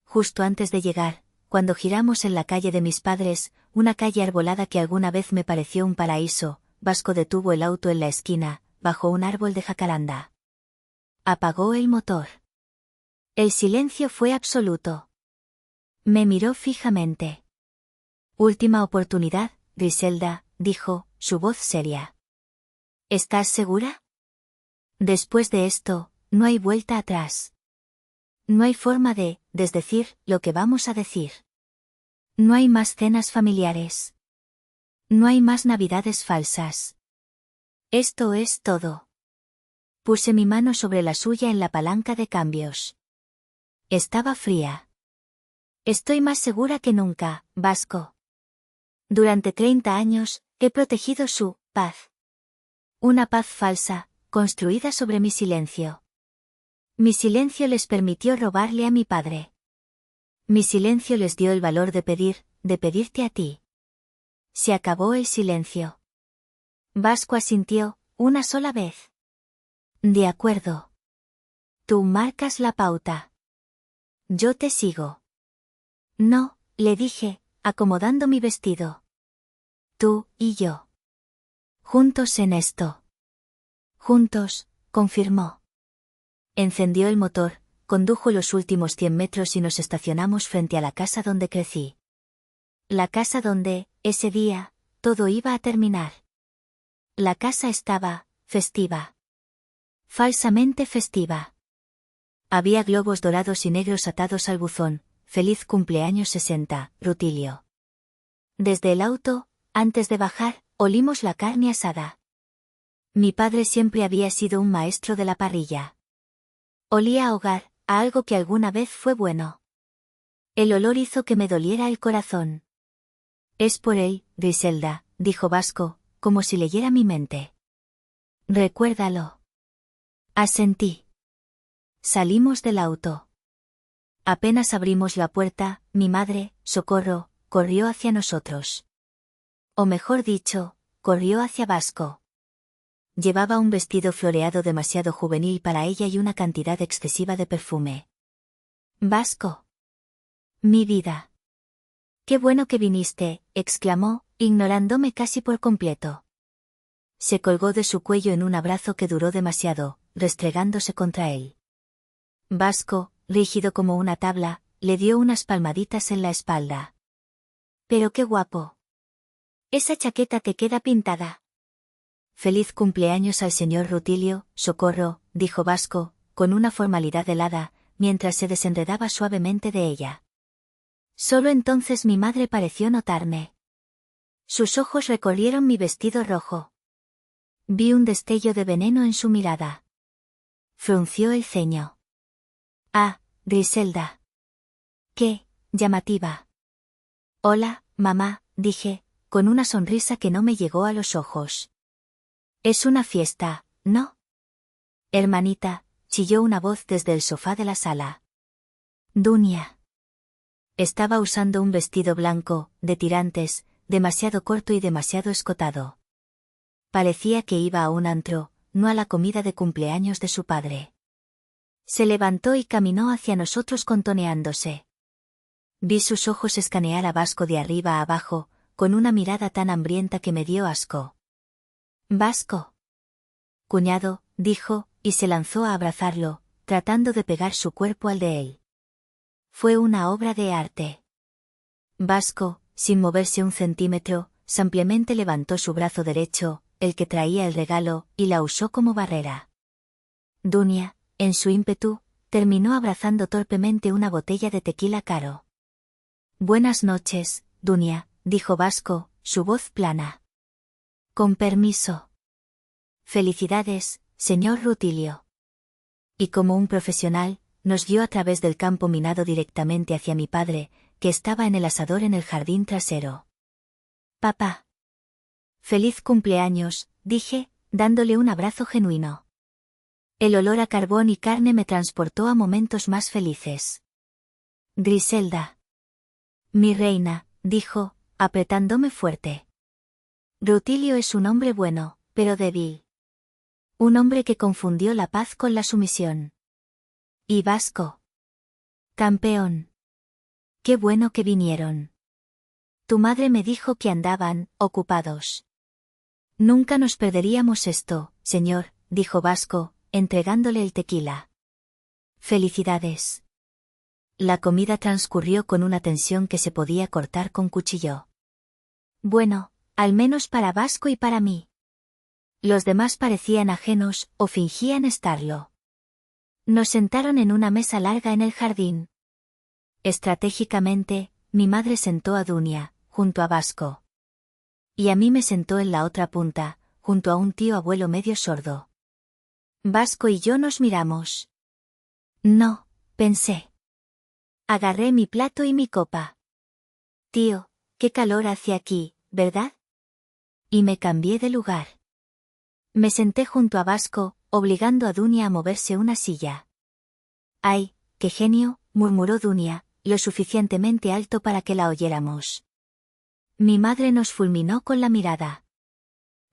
Justo antes de llegar, cuando giramos en la calle de mis padres, una calle arbolada que alguna vez me pareció un paraíso, Vasco detuvo el auto en la esquina, bajo un árbol de jacaranda. Apagó el motor. El silencio fue absoluto. Me miró fijamente. «Última oportunidad, Griselda», dijo, su voz seria. «¿Estás segura? Después de esto, no hay vuelta atrás. No hay forma de desdecir lo que vamos a decir. No hay más cenas familiares. No hay más navidades falsas. Esto es todo». Puse mi mano sobre la suya en la palanca de cambios. Estaba fría. «Estoy más segura que nunca, Vasco. Durante 30 años, he protegido su paz. Una paz falsa, construida sobre mi silencio. Mi silencio les permitió robarle a mi padre. Mi silencio les dio el valor de pedirte a ti». Se acabó el silencio. Vasco asintió, una sola vez. «De acuerdo. Tú marcas la pauta. Yo te sigo». «No», le dije, acomodando mi vestido. «Tú y yo. Juntos en esto». «Juntos», confirmó. Encendió el motor, condujo los últimos 100 metros y nos estacionamos frente a la casa donde crecí. La casa donde, ese día, todo iba a terminar. La casa estaba festiva. Falsamente festiva. Había globos dorados y negros atados al buzón. «Feliz cumpleaños 60, Rutilio». Desde el auto, antes de bajar, olimos la carne asada. Mi padre siempre había sido un maestro de la parrilla. Olía a hogar, a algo que alguna vez fue bueno. El olor hizo que me doliera el corazón. «Es por él, Griselda», dijo Vasco, como si leyera mi mente. «Recuérdalo». Asentí. Salimos del auto. Apenas abrimos la puerta, mi madre, Socorro, corrió hacia nosotros. O mejor dicho, corrió hacia Vasco. Llevaba un vestido floreado demasiado juvenil para ella y una cantidad excesiva de perfume. Vasco. Mi vida. Qué bueno que viniste, exclamó, ignorándome casi por completo. Se colgó de su cuello en un abrazo que duró demasiado, restregándose contra él. Vasco, rígido como una tabla, le dio unas palmaditas en la espalda. Pero qué guapo. Esa chaqueta te queda pintada. Feliz cumpleaños al señor Rutilio, Socorro, dijo Vasco, con una formalidad helada, mientras se desenredaba suavemente de ella. Solo entonces mi madre pareció notarme. Sus ojos recorrieron mi vestido rojo. Vi un destello de veneno en su mirada. Frunció el ceño. Ah, Griselda. Qué llamativa. Hola, mamá, dije, con una sonrisa que no me llegó a los ojos. Es una fiesta, ¿no? Hermanita, chilló una voz desde el sofá de la sala. Dunia. Estaba usando un vestido blanco, de tirantes, demasiado corto y demasiado escotado. Parecía que iba a un antro, no a la comida de cumpleaños de su padre. Se levantó y caminó hacia nosotros contoneándose. Vi sus ojos escanear a Vasco de arriba a abajo, con una mirada tan hambrienta que me dio asco. Vasco. Cuñado, dijo, y se lanzó a abrazarlo, tratando de pegar su cuerpo al de él. Fue una obra de arte. Vasco, sin moverse un centímetro, simplemente levantó su brazo derecho, el que traía el regalo, y la usó como barrera. Dunia, en su ímpetu, terminó abrazando torpemente una botella de tequila caro. Buenas noches, Dunia, dijo Vasco, su voz plana. Con permiso. Felicidades, señor Rutilio. Y como un profesional, nos guió a través del campo minado directamente hacia mi padre, que estaba en el asador en el jardín trasero. Papá. Feliz cumpleaños, dije, dándole un abrazo genuino. El olor a carbón y carne me transportó a momentos más felices. Griselda. Mi reina, dijo, apretándome fuerte. Rutilio es un hombre bueno, pero débil. Un hombre que confundió la paz con la sumisión. Y Vasco. Campeón. Qué bueno que vinieron. Tu madre me dijo que andaban ocupados. Nunca nos perderíamos esto, señor, dijo Vasco, entregándole el tequila. Felicidades. La comida transcurrió con una tensión que se podía cortar con cuchillo. Bueno, al menos para Vasco y para mí. Los demás parecían ajenos, o fingían estarlo. Nos sentaron en una mesa larga en el jardín. Estratégicamente, mi madre sentó a Dunia, junto a Vasco. Y a mí me sentó en la otra punta, junto a un tío abuelo medio sordo. Vasco y yo nos miramos. No, pensé. Agarré mi plato y mi copa. Tío, qué calor hace aquí, ¿verdad? Y me cambié de lugar. Me senté junto a Vasco, obligando a Dunia a moverse una silla. ¡Ay, qué genio!, murmuró Dunia, lo suficientemente alto para que la oyéramos. Mi madre nos fulminó con la mirada.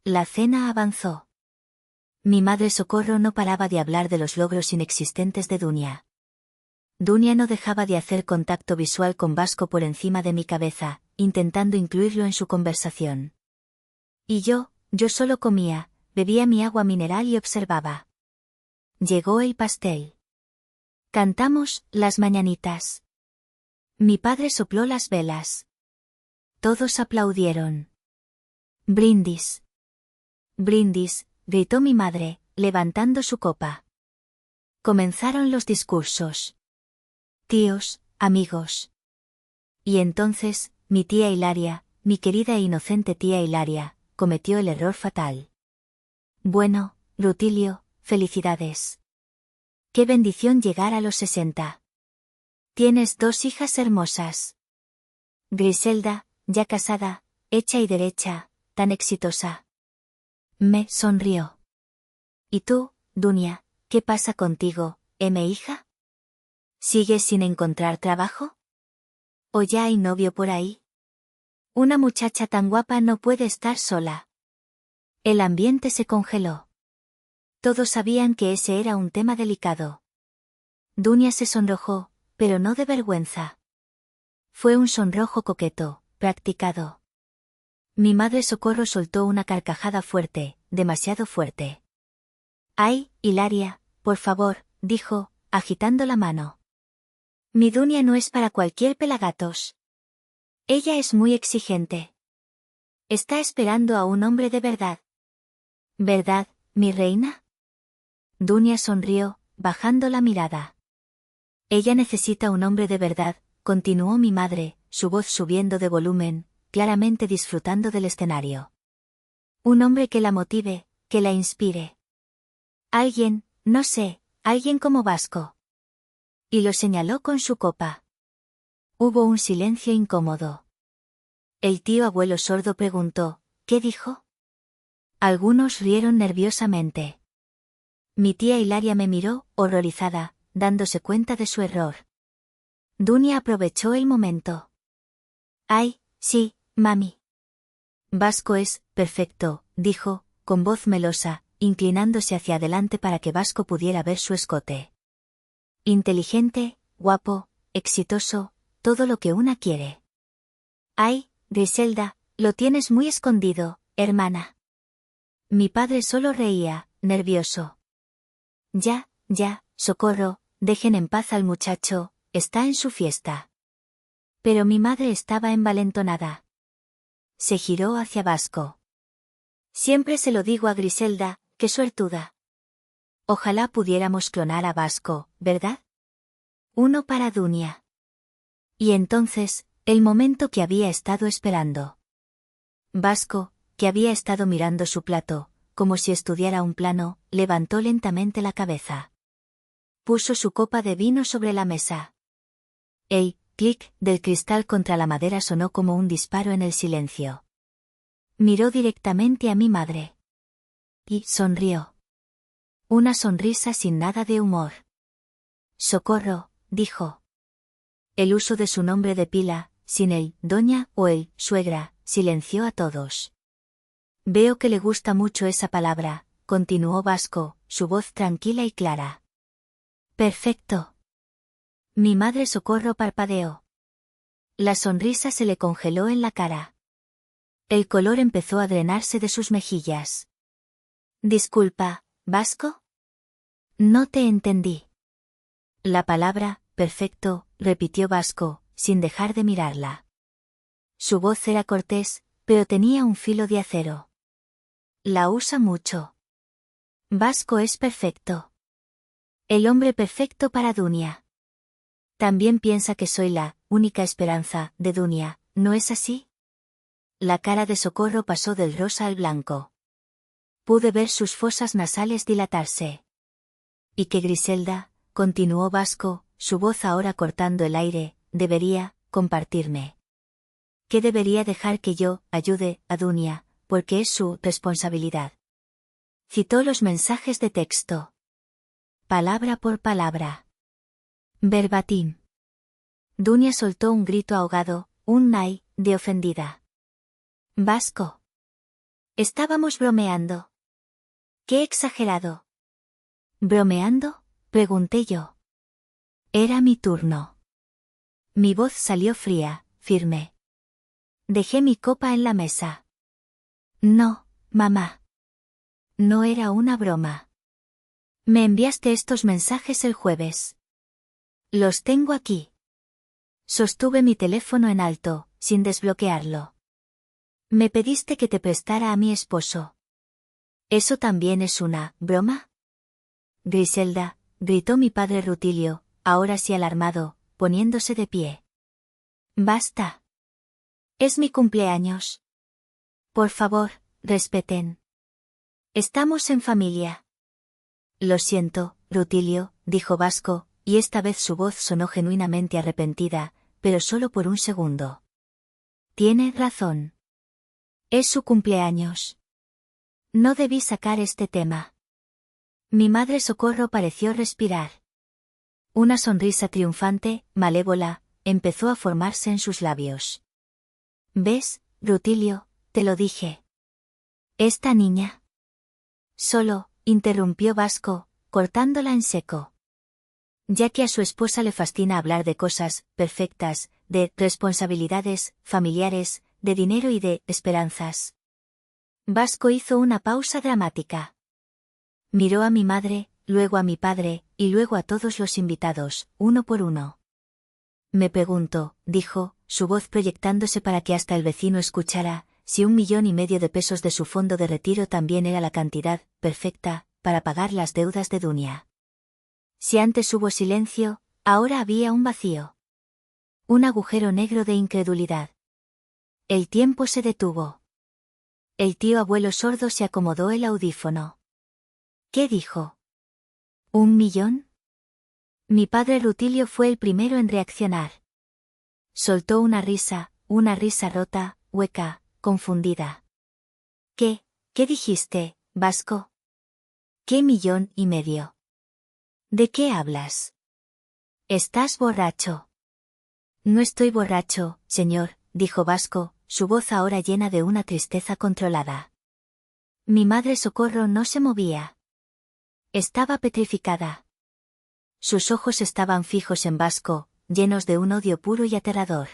La cena avanzó. Mi madre Socorro no paraba de hablar de los logros inexistentes de Dunia. Dunia no dejaba de hacer contacto visual con Vasco por encima de mi cabeza, intentando incluirlo en su conversación. Y yo solo comía, bebía mi agua mineral y observaba. Llegó el pastel. Cantamos las mañanitas. Mi padre sopló las velas. Todos aplaudieron. Brindis. Brindis, gritó mi madre, levantando su copa. Comenzaron los discursos. Tíos, amigos. Y entonces, mi tía Hilaria, mi querida e inocente tía Hilaria, cometió el error fatal. Bueno, Rutilio, felicidades. Qué bendición llegar a los 60. Tienes 2 hijas hermosas. Griselda, ya casada, hecha y derecha, tan exitosa. Me sonrió. ¿Y tú, Dunia, qué pasa contigo, mi hija? ¿Sigues sin encontrar trabajo? ¿O ya hay novio por ahí? Una muchacha tan guapa no puede estar sola. El ambiente se congeló. Todos sabían que ese era un tema delicado. Dunia se sonrojó, pero no de vergüenza. Fue un sonrojo coqueto, practicado. Mi madre Socorro soltó una carcajada fuerte, demasiado fuerte. «Ay, Hilaria, por favor», dijo, agitando la mano. «Mi Dunia no es para cualquier pelagatos. Ella es muy exigente. Está esperando a un hombre de verdad». «¿Verdad, mi reina?» Dunia sonrió, bajando la mirada. «Ella necesita un hombre de verdad», continuó mi madre, su voz subiendo de volumen, claramente disfrutando del escenario. «Un hombre que la motive, que la inspire. Alguien, no sé, alguien como Vasco». Y lo señaló con su copa. Hubo un silencio incómodo. El tío abuelo sordo preguntó, «¿Qué dijo?». Algunos rieron nerviosamente. Mi tía Hilaria me miró, horrorizada, dándose cuenta de su error. Dunia aprovechó el momento. «Ay, sí, mami. Vasco es perfecto», dijo, con voz melosa, inclinándose hacia adelante para que Vasco pudiera ver su escote. «Inteligente, guapo, exitoso, todo lo que una quiere». «Ay, Griselda, lo tienes muy escondido, hermana». Mi padre solo reía, nervioso. «Ya, Socorro, dejen en paz al muchacho, está en su fiesta». Pero mi madre estaba envalentonada. Se giró hacia Vasco. «Siempre se lo digo a Griselda, qué suertuda. Ojalá pudiéramos clonar a Vasco, ¿verdad? Uno para Dunia». Y entonces, el momento que había estado esperando. Vasco, que había estado mirando su plato, como si estudiara un plano, levantó lentamente la cabeza. Puso su copa de vino sobre la mesa. El clic del cristal contra la madera sonó como un disparo en el silencio. Miró directamente a mi madre. Y sonrió. Una sonrisa sin nada de humor. «Socorro», dijo. El uso de su nombre de pila, sin el doña o el suegra, silenció a todos. «Veo que le gusta mucho esa palabra», continuó Vasco, su voz tranquila y clara. «Perfecto». Mi madre Socorro parpadeó. La sonrisa se le congeló en la cara. El color empezó a drenarse de sus mejillas. «Disculpa, Vasco». «No te entendí». La palabra, perfecto, repitió Vasco, sin dejar de mirarla. Su voz era cortés, pero tenía un filo de acero. «La usa mucho». «Vasco es perfecto. El hombre perfecto para Dunia. También piensa que soy la única esperanza de Dunia, ¿no es así?». La cara de Socorro pasó del rosa al blanco. Pude ver sus fosas nasales dilatarse. «Y que Griselda», continuó Vasco, su voz ahora cortando el aire, «debería compartirme. Que debería dejar que yo ayude a Dunia, porque es su responsabilidad». Citó los mensajes de texto. Palabra por palabra. Verbatim. Dunia soltó un grito ahogado, un «nay», de ofendida. «Vasco. Estábamos bromeando». «Qué exagerado». «¿Bromeando?», pregunté yo. Era mi turno. Mi voz salió fría, firme. Dejé mi copa en la mesa. «No, mamá. No era una broma. Me enviaste estos mensajes el jueves. Los tengo aquí». Sostuve mi teléfono en alto, sin desbloquearlo. «Me pediste que te prestara a mi esposo. ¿Eso también es una broma?». «Griselda», gritó mi padre Rutilio, ahora sí alarmado, poniéndose de pie. «Basta. Es mi cumpleaños. Por favor, respeten. Estamos en familia». «Lo siento, Rutilio», dijo Vasco, y esta vez su voz sonó genuinamente arrepentida, pero solo por un segundo. «Tiene razón. Es su cumpleaños. No debí sacar este tema». Mi madre Socorro pareció respirar. Una sonrisa triunfante, malévola, empezó a formarse en sus labios. «¿Ves, Rutilio? Te lo dije. Esta niña. Solo interrumpió Vasco, cortándola en seco. Ya que a su esposa le fascina hablar de cosas perfectas, de responsabilidades familiares, de dinero y de esperanzas. Vasco hizo una pausa dramática. Miró a mi madre, luego a mi padre, y luego a todos los invitados, uno por uno. Me pregunto, dijo, su voz proyectándose para que hasta el vecino escuchara, si 1,5 millones de pesos de su fondo de retiro también era la cantidad perfecta para pagar las deudas de Dunia. Si antes hubo silencio, ahora había un vacío. Un agujero negro de incredulidad. El tiempo se detuvo. El tío abuelo sordo se acomodó el audífono. ¿Qué dijo? ¿1 millón? Mi padre Rutilio fue el primero en reaccionar. Soltó una risa rota, hueca, confundida. ¿Qué dijiste, Vasco? ¿Qué 1,5 millones? ¿De qué hablas? ¿Estás borracho? No estoy borracho, señor, dijo Vasco, su voz ahora llena de una tristeza controlada. Mi madre Socorro no se movía. Estaba petrificada. Sus ojos estaban fijos en Vasco, llenos de un odio puro y aterrador.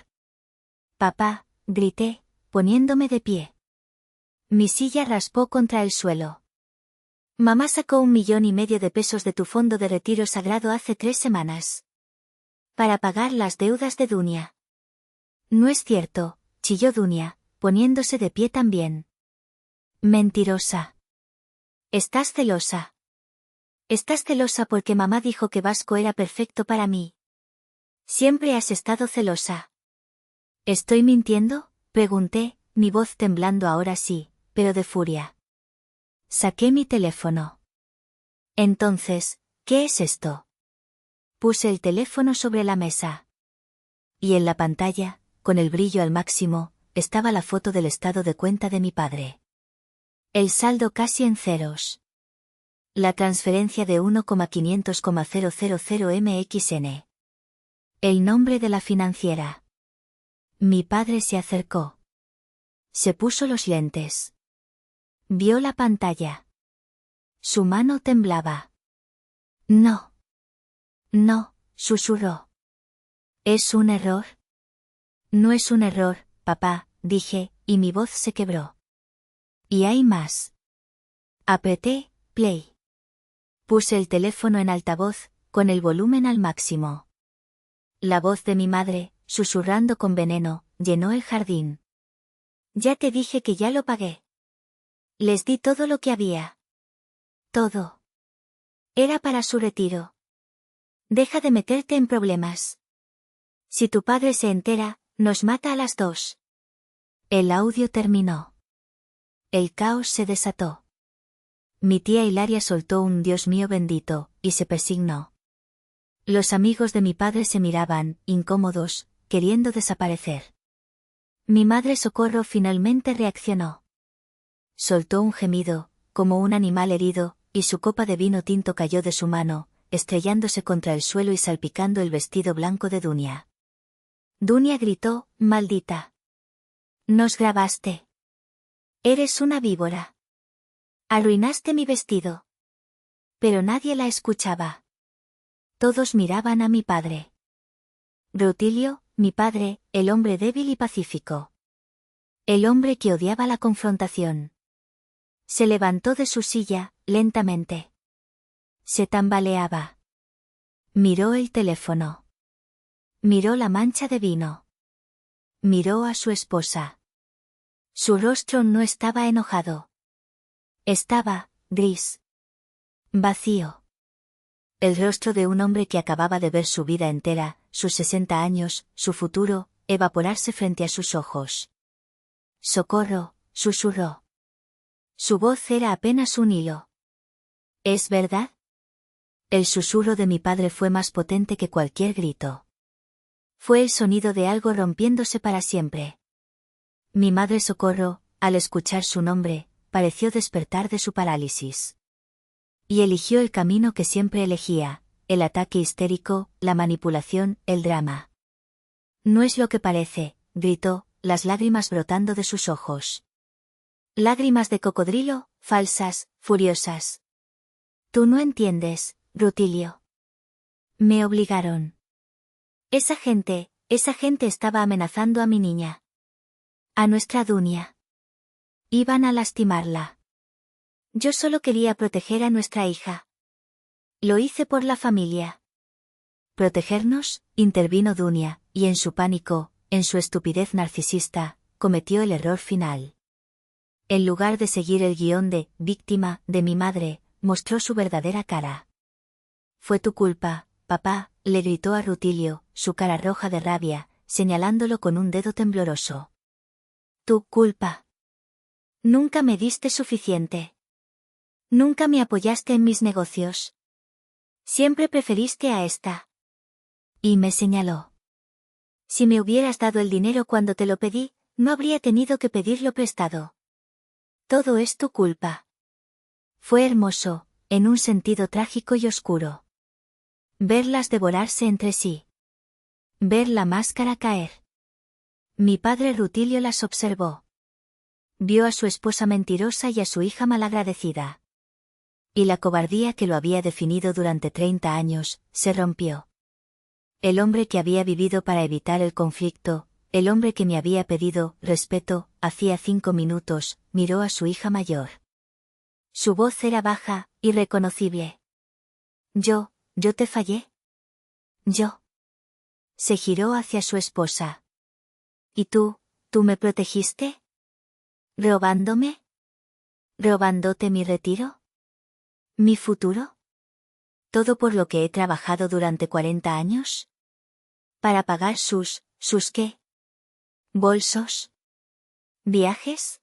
Papá, grité, poniéndome de pie. Mi silla raspó contra el suelo. Mamá sacó 1,5 millones de pesos de tu fondo de retiro sagrado hace 3 semanas. Para pagar las deudas de Dunia. No es cierto, chilló Dunia, poniéndose de pie también. Mentirosa. Estás celosa. Estás celosa porque mamá dijo que Vasco era perfecto para mí. Siempre has estado celosa. ¿Estoy mintiendo?, pregunté, mi voz temblando ahora sí, pero de furia. Saqué mi teléfono. Entonces, ¿qué es esto? Puse el teléfono sobre la mesa. Y en la pantalla, con el brillo al máximo, estaba la foto del estado de cuenta de mi padre. El saldo casi en ceros. La transferencia de 1,500,000 MXN. El nombre de la financiera. Mi padre se acercó. Se puso los lentes. Vio la pantalla. Su mano temblaba. No. No, susurró. ¿Es un error? No es un error, papá, dije, y mi voz se quebró. Y hay más. Apreté, play. Puse el teléfono en altavoz, con el volumen al máximo. La voz de mi madre, susurrando con veneno, llenó el jardín. Ya te dije que ya lo pagué. Les di todo lo que había. Todo. Era para su retiro. Deja de meterte en problemas. Si tu padre se entera, nos mata a las 2. El audio terminó. El caos se desató. Mi tía Hilaria soltó un Dios mío bendito, y se persignó. Los amigos de mi padre se miraban, incómodos, queriendo desaparecer. Mi madre Socorro finalmente reaccionó. Soltó un gemido, como un animal herido, y su copa de vino tinto cayó de su mano, estrellándose contra el suelo y salpicando el vestido blanco de Dunia. Dunia gritó, maldita. Nos grabaste. Eres una víbora. Arruinaste mi vestido. Pero nadie la escuchaba. Todos miraban a mi padre. Rutilio, mi padre, el hombre débil y pacífico. El hombre que odiaba la confrontación. Se levantó de su silla, lentamente. Se tambaleaba. Miró el teléfono. Miró la mancha de vino. Miró a su esposa. Su rostro no estaba enojado. Estaba, gris. Vacío. El rostro de un hombre que acababa de ver su vida entera, sus 60 años, su futuro, evaporarse frente a sus ojos. Socorro, susurró. Su voz era apenas un hilo. ¿Es verdad? El susurro de mi padre fue más potente que cualquier grito. Fue el sonido de algo rompiéndose para siempre. Mi madre Socorro, al escuchar su nombre, pareció despertar de su parálisis. Y eligió el camino que siempre elegía, el ataque histérico, la manipulación, el drama. No es lo que parece, gritó, las lágrimas brotando de sus ojos. Lágrimas de cocodrilo, falsas, furiosas. Tú no entiendes, Rutilio. Me obligaron. Esa gente estaba amenazando a mi niña. A nuestra Dunia. Iban a lastimarla. Yo solo quería proteger a nuestra hija. Lo hice por la familia. ¿Protegernos?, intervino Dunia, y en su pánico, en su estupidez narcisista, cometió el error final. En lugar de seguir el guión de víctima de mi madre, mostró su verdadera cara. Fue tu culpa, papá, le gritó a Rutilio, su cara roja de rabia, señalándolo con un dedo tembloroso. Tu culpa. Nunca me diste suficiente. Nunca me apoyaste en mis negocios. Siempre preferiste a esta. Y me señaló. Si me hubieras dado el dinero cuando te lo pedí, no habría tenido que pedirlo prestado. Todo es tu culpa. Fue hermoso, en un sentido trágico y oscuro. Verlas devorarse entre sí. Ver la máscara caer. Mi padre Rutilio las observó. Vio a su esposa mentirosa y a su hija malagradecida. Y la cobardía que lo había definido durante 30 años, se rompió. El hombre que había vivido para evitar el conflicto, el hombre que me había pedido respeto, hacía 5 minutos, miró a su hija mayor. Su voz era baja, irreconocible. Yo te fallé. Yo. Se giró hacia su esposa. ¿Y tú me protegiste? ¿Robándome? ¿Robándote mi retiro? ¿Mi futuro? ¿Todo por lo que he trabajado durante 40 años? ¿Para pagar sus qué? ¿Bolsos? ¿Viajes?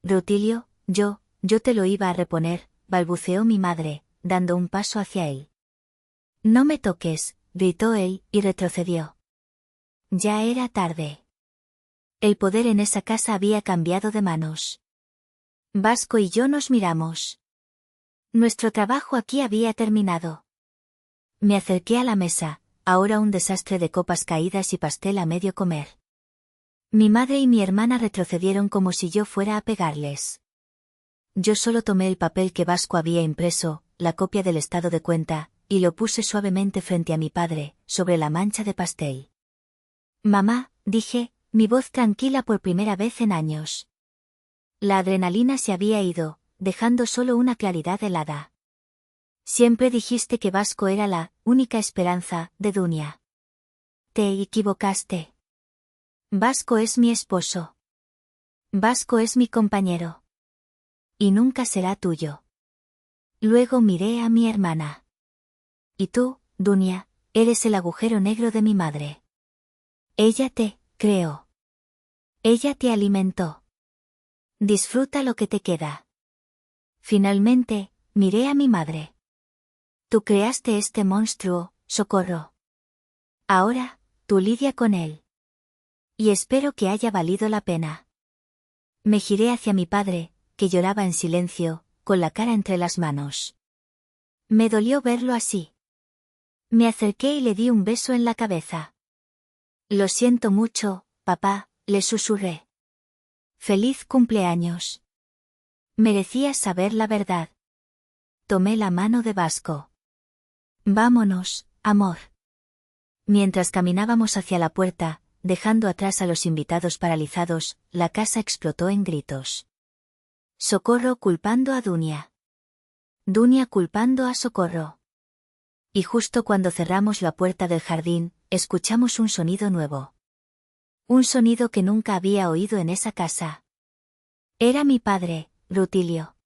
Rutilio, yo te lo iba a reponer, balbuceó mi madre, dando un paso hacia él. No me toques, gritó él, y retrocedió. Ya era tarde. El poder en esa casa había cambiado de manos. Vasco y yo nos miramos. Nuestro trabajo aquí había terminado. Me acerqué a la mesa, ahora un desastre de copas caídas y pastel a medio comer. Mi madre y mi hermana retrocedieron como si yo fuera a pegarles. Yo solo tomé el papel que Vasco había impreso, la copia del estado de cuenta, y lo puse suavemente frente a mi padre, sobre la mancha de pastel. Mamá, dije, mi voz tranquila por primera vez en años. La adrenalina se había ido, dejando solo una claridad helada. Siempre dijiste que Vasco era la única esperanza de Dunia. Te equivocaste. Vasco es mi esposo. Vasco es mi compañero. Y nunca será tuyo. Luego miré a mi hermana. Y tú, Dunia, eres el agujero negro de mi madre. Ella te creó. Ella te alimentó. Disfruta lo que te queda. Finalmente, miré a mi madre. Tú creaste este monstruo, Socorro. Ahora, tú lidia con él. Y espero que haya valido la pena. Me giré hacia mi padre, que lloraba en silencio, con la cara entre las manos. Me dolió verlo así. Me acerqué y le di un beso en la cabeza. Lo siento mucho, papá, le susurré. Feliz cumpleaños. Merecías saber la verdad. Tomé la mano de Vasco. Vámonos, amor. Mientras caminábamos hacia la puerta, dejando atrás a los invitados paralizados, la casa explotó en gritos. Socorro culpando a Dunia. Dunia culpando a Socorro. Y justo cuando cerramos la puerta del jardín, escuchamos un sonido nuevo. Un sonido que nunca había oído en esa casa. Era mi padre, Rutilio.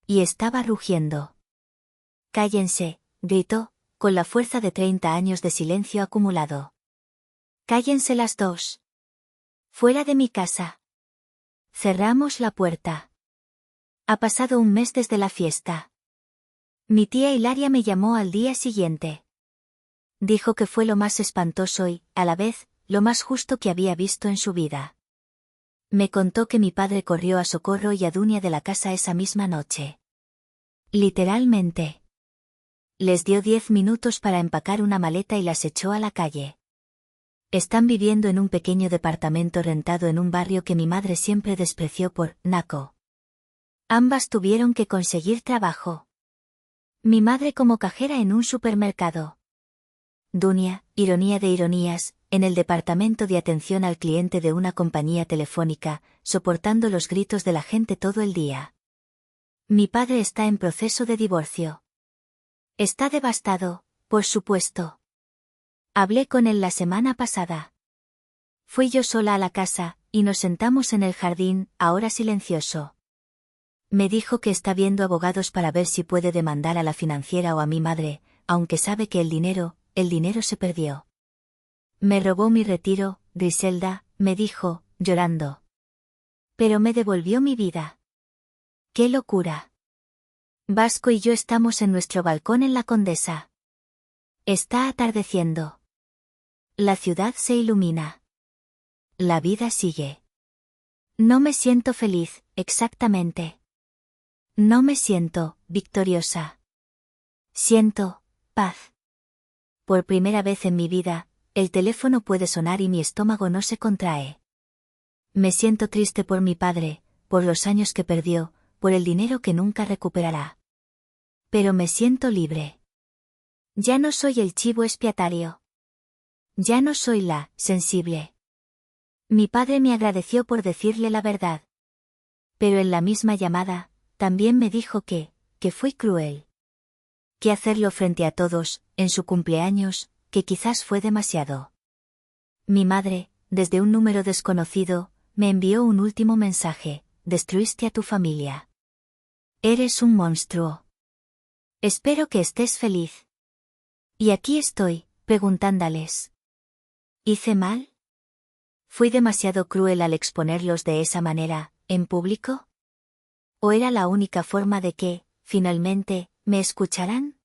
Y estaba rugiendo. Cállense, gritó, con la fuerza de 30 años de silencio acumulado. Cállense las dos. Fuera de mi casa. Cerramos la puerta. Ha pasado un mes desde la fiesta. Mi tía Hilaria me llamó al día siguiente. Dijo que fue lo más espantoso y, a la vez, lo más justo que había visto en su vida. Me contó que mi padre corrió a Socorro y a Dunia de la casa esa misma noche. Literalmente. Les dio 10 minutos para empacar una maleta y las echó a la calle. Están viviendo en un pequeño departamento rentado en un barrio que mi madre siempre despreció por naco. Ambas tuvieron que conseguir trabajo. Mi madre como cajera en un supermercado. Dunia, ironía de ironías, en el departamento de atención al cliente de una compañía telefónica, soportando los gritos de la gente todo el día. Mi padre está en proceso de divorcio. Está devastado, por supuesto. Hablé con él la semana pasada. Fui yo sola a la casa, y nos sentamos en el jardín, ahora silencioso. Me dijo que está viendo abogados para ver si puede demandar a la financiera o a mi madre, aunque sabe que el dinero se perdió. Me robó mi retiro, Griselda, me dijo, llorando. Pero me devolvió mi vida. ¡Qué locura! Vasco y yo estamos en nuestro balcón en la Condesa. Está atardeciendo. La ciudad se ilumina. La vida sigue. No me siento feliz, exactamente. No me siento victoriosa. Siento paz. Por primera vez en mi vida, el teléfono puede sonar y mi estómago no se contrae. Me siento triste por mi padre, por los años que perdió, por el dinero que nunca recuperará. Pero me siento libre. Ya no soy el chivo expiatorio. Ya no soy la sensible. Mi padre me agradeció por decirle la verdad. Pero en la misma llamada, también me dijo que fui cruel. Que hacerlo frente a todos, en su cumpleaños, que quizás fue demasiado. Mi madre, desde un número desconocido, me envió un último mensaje: destruiste a tu familia. Eres un monstruo. Espero que estés feliz. Y aquí estoy, preguntándoles. ¿Hice mal? ¿Fui demasiado cruel al exponerlos de esa manera, en público? ¿O era la única forma de que, finalmente, me escucharan?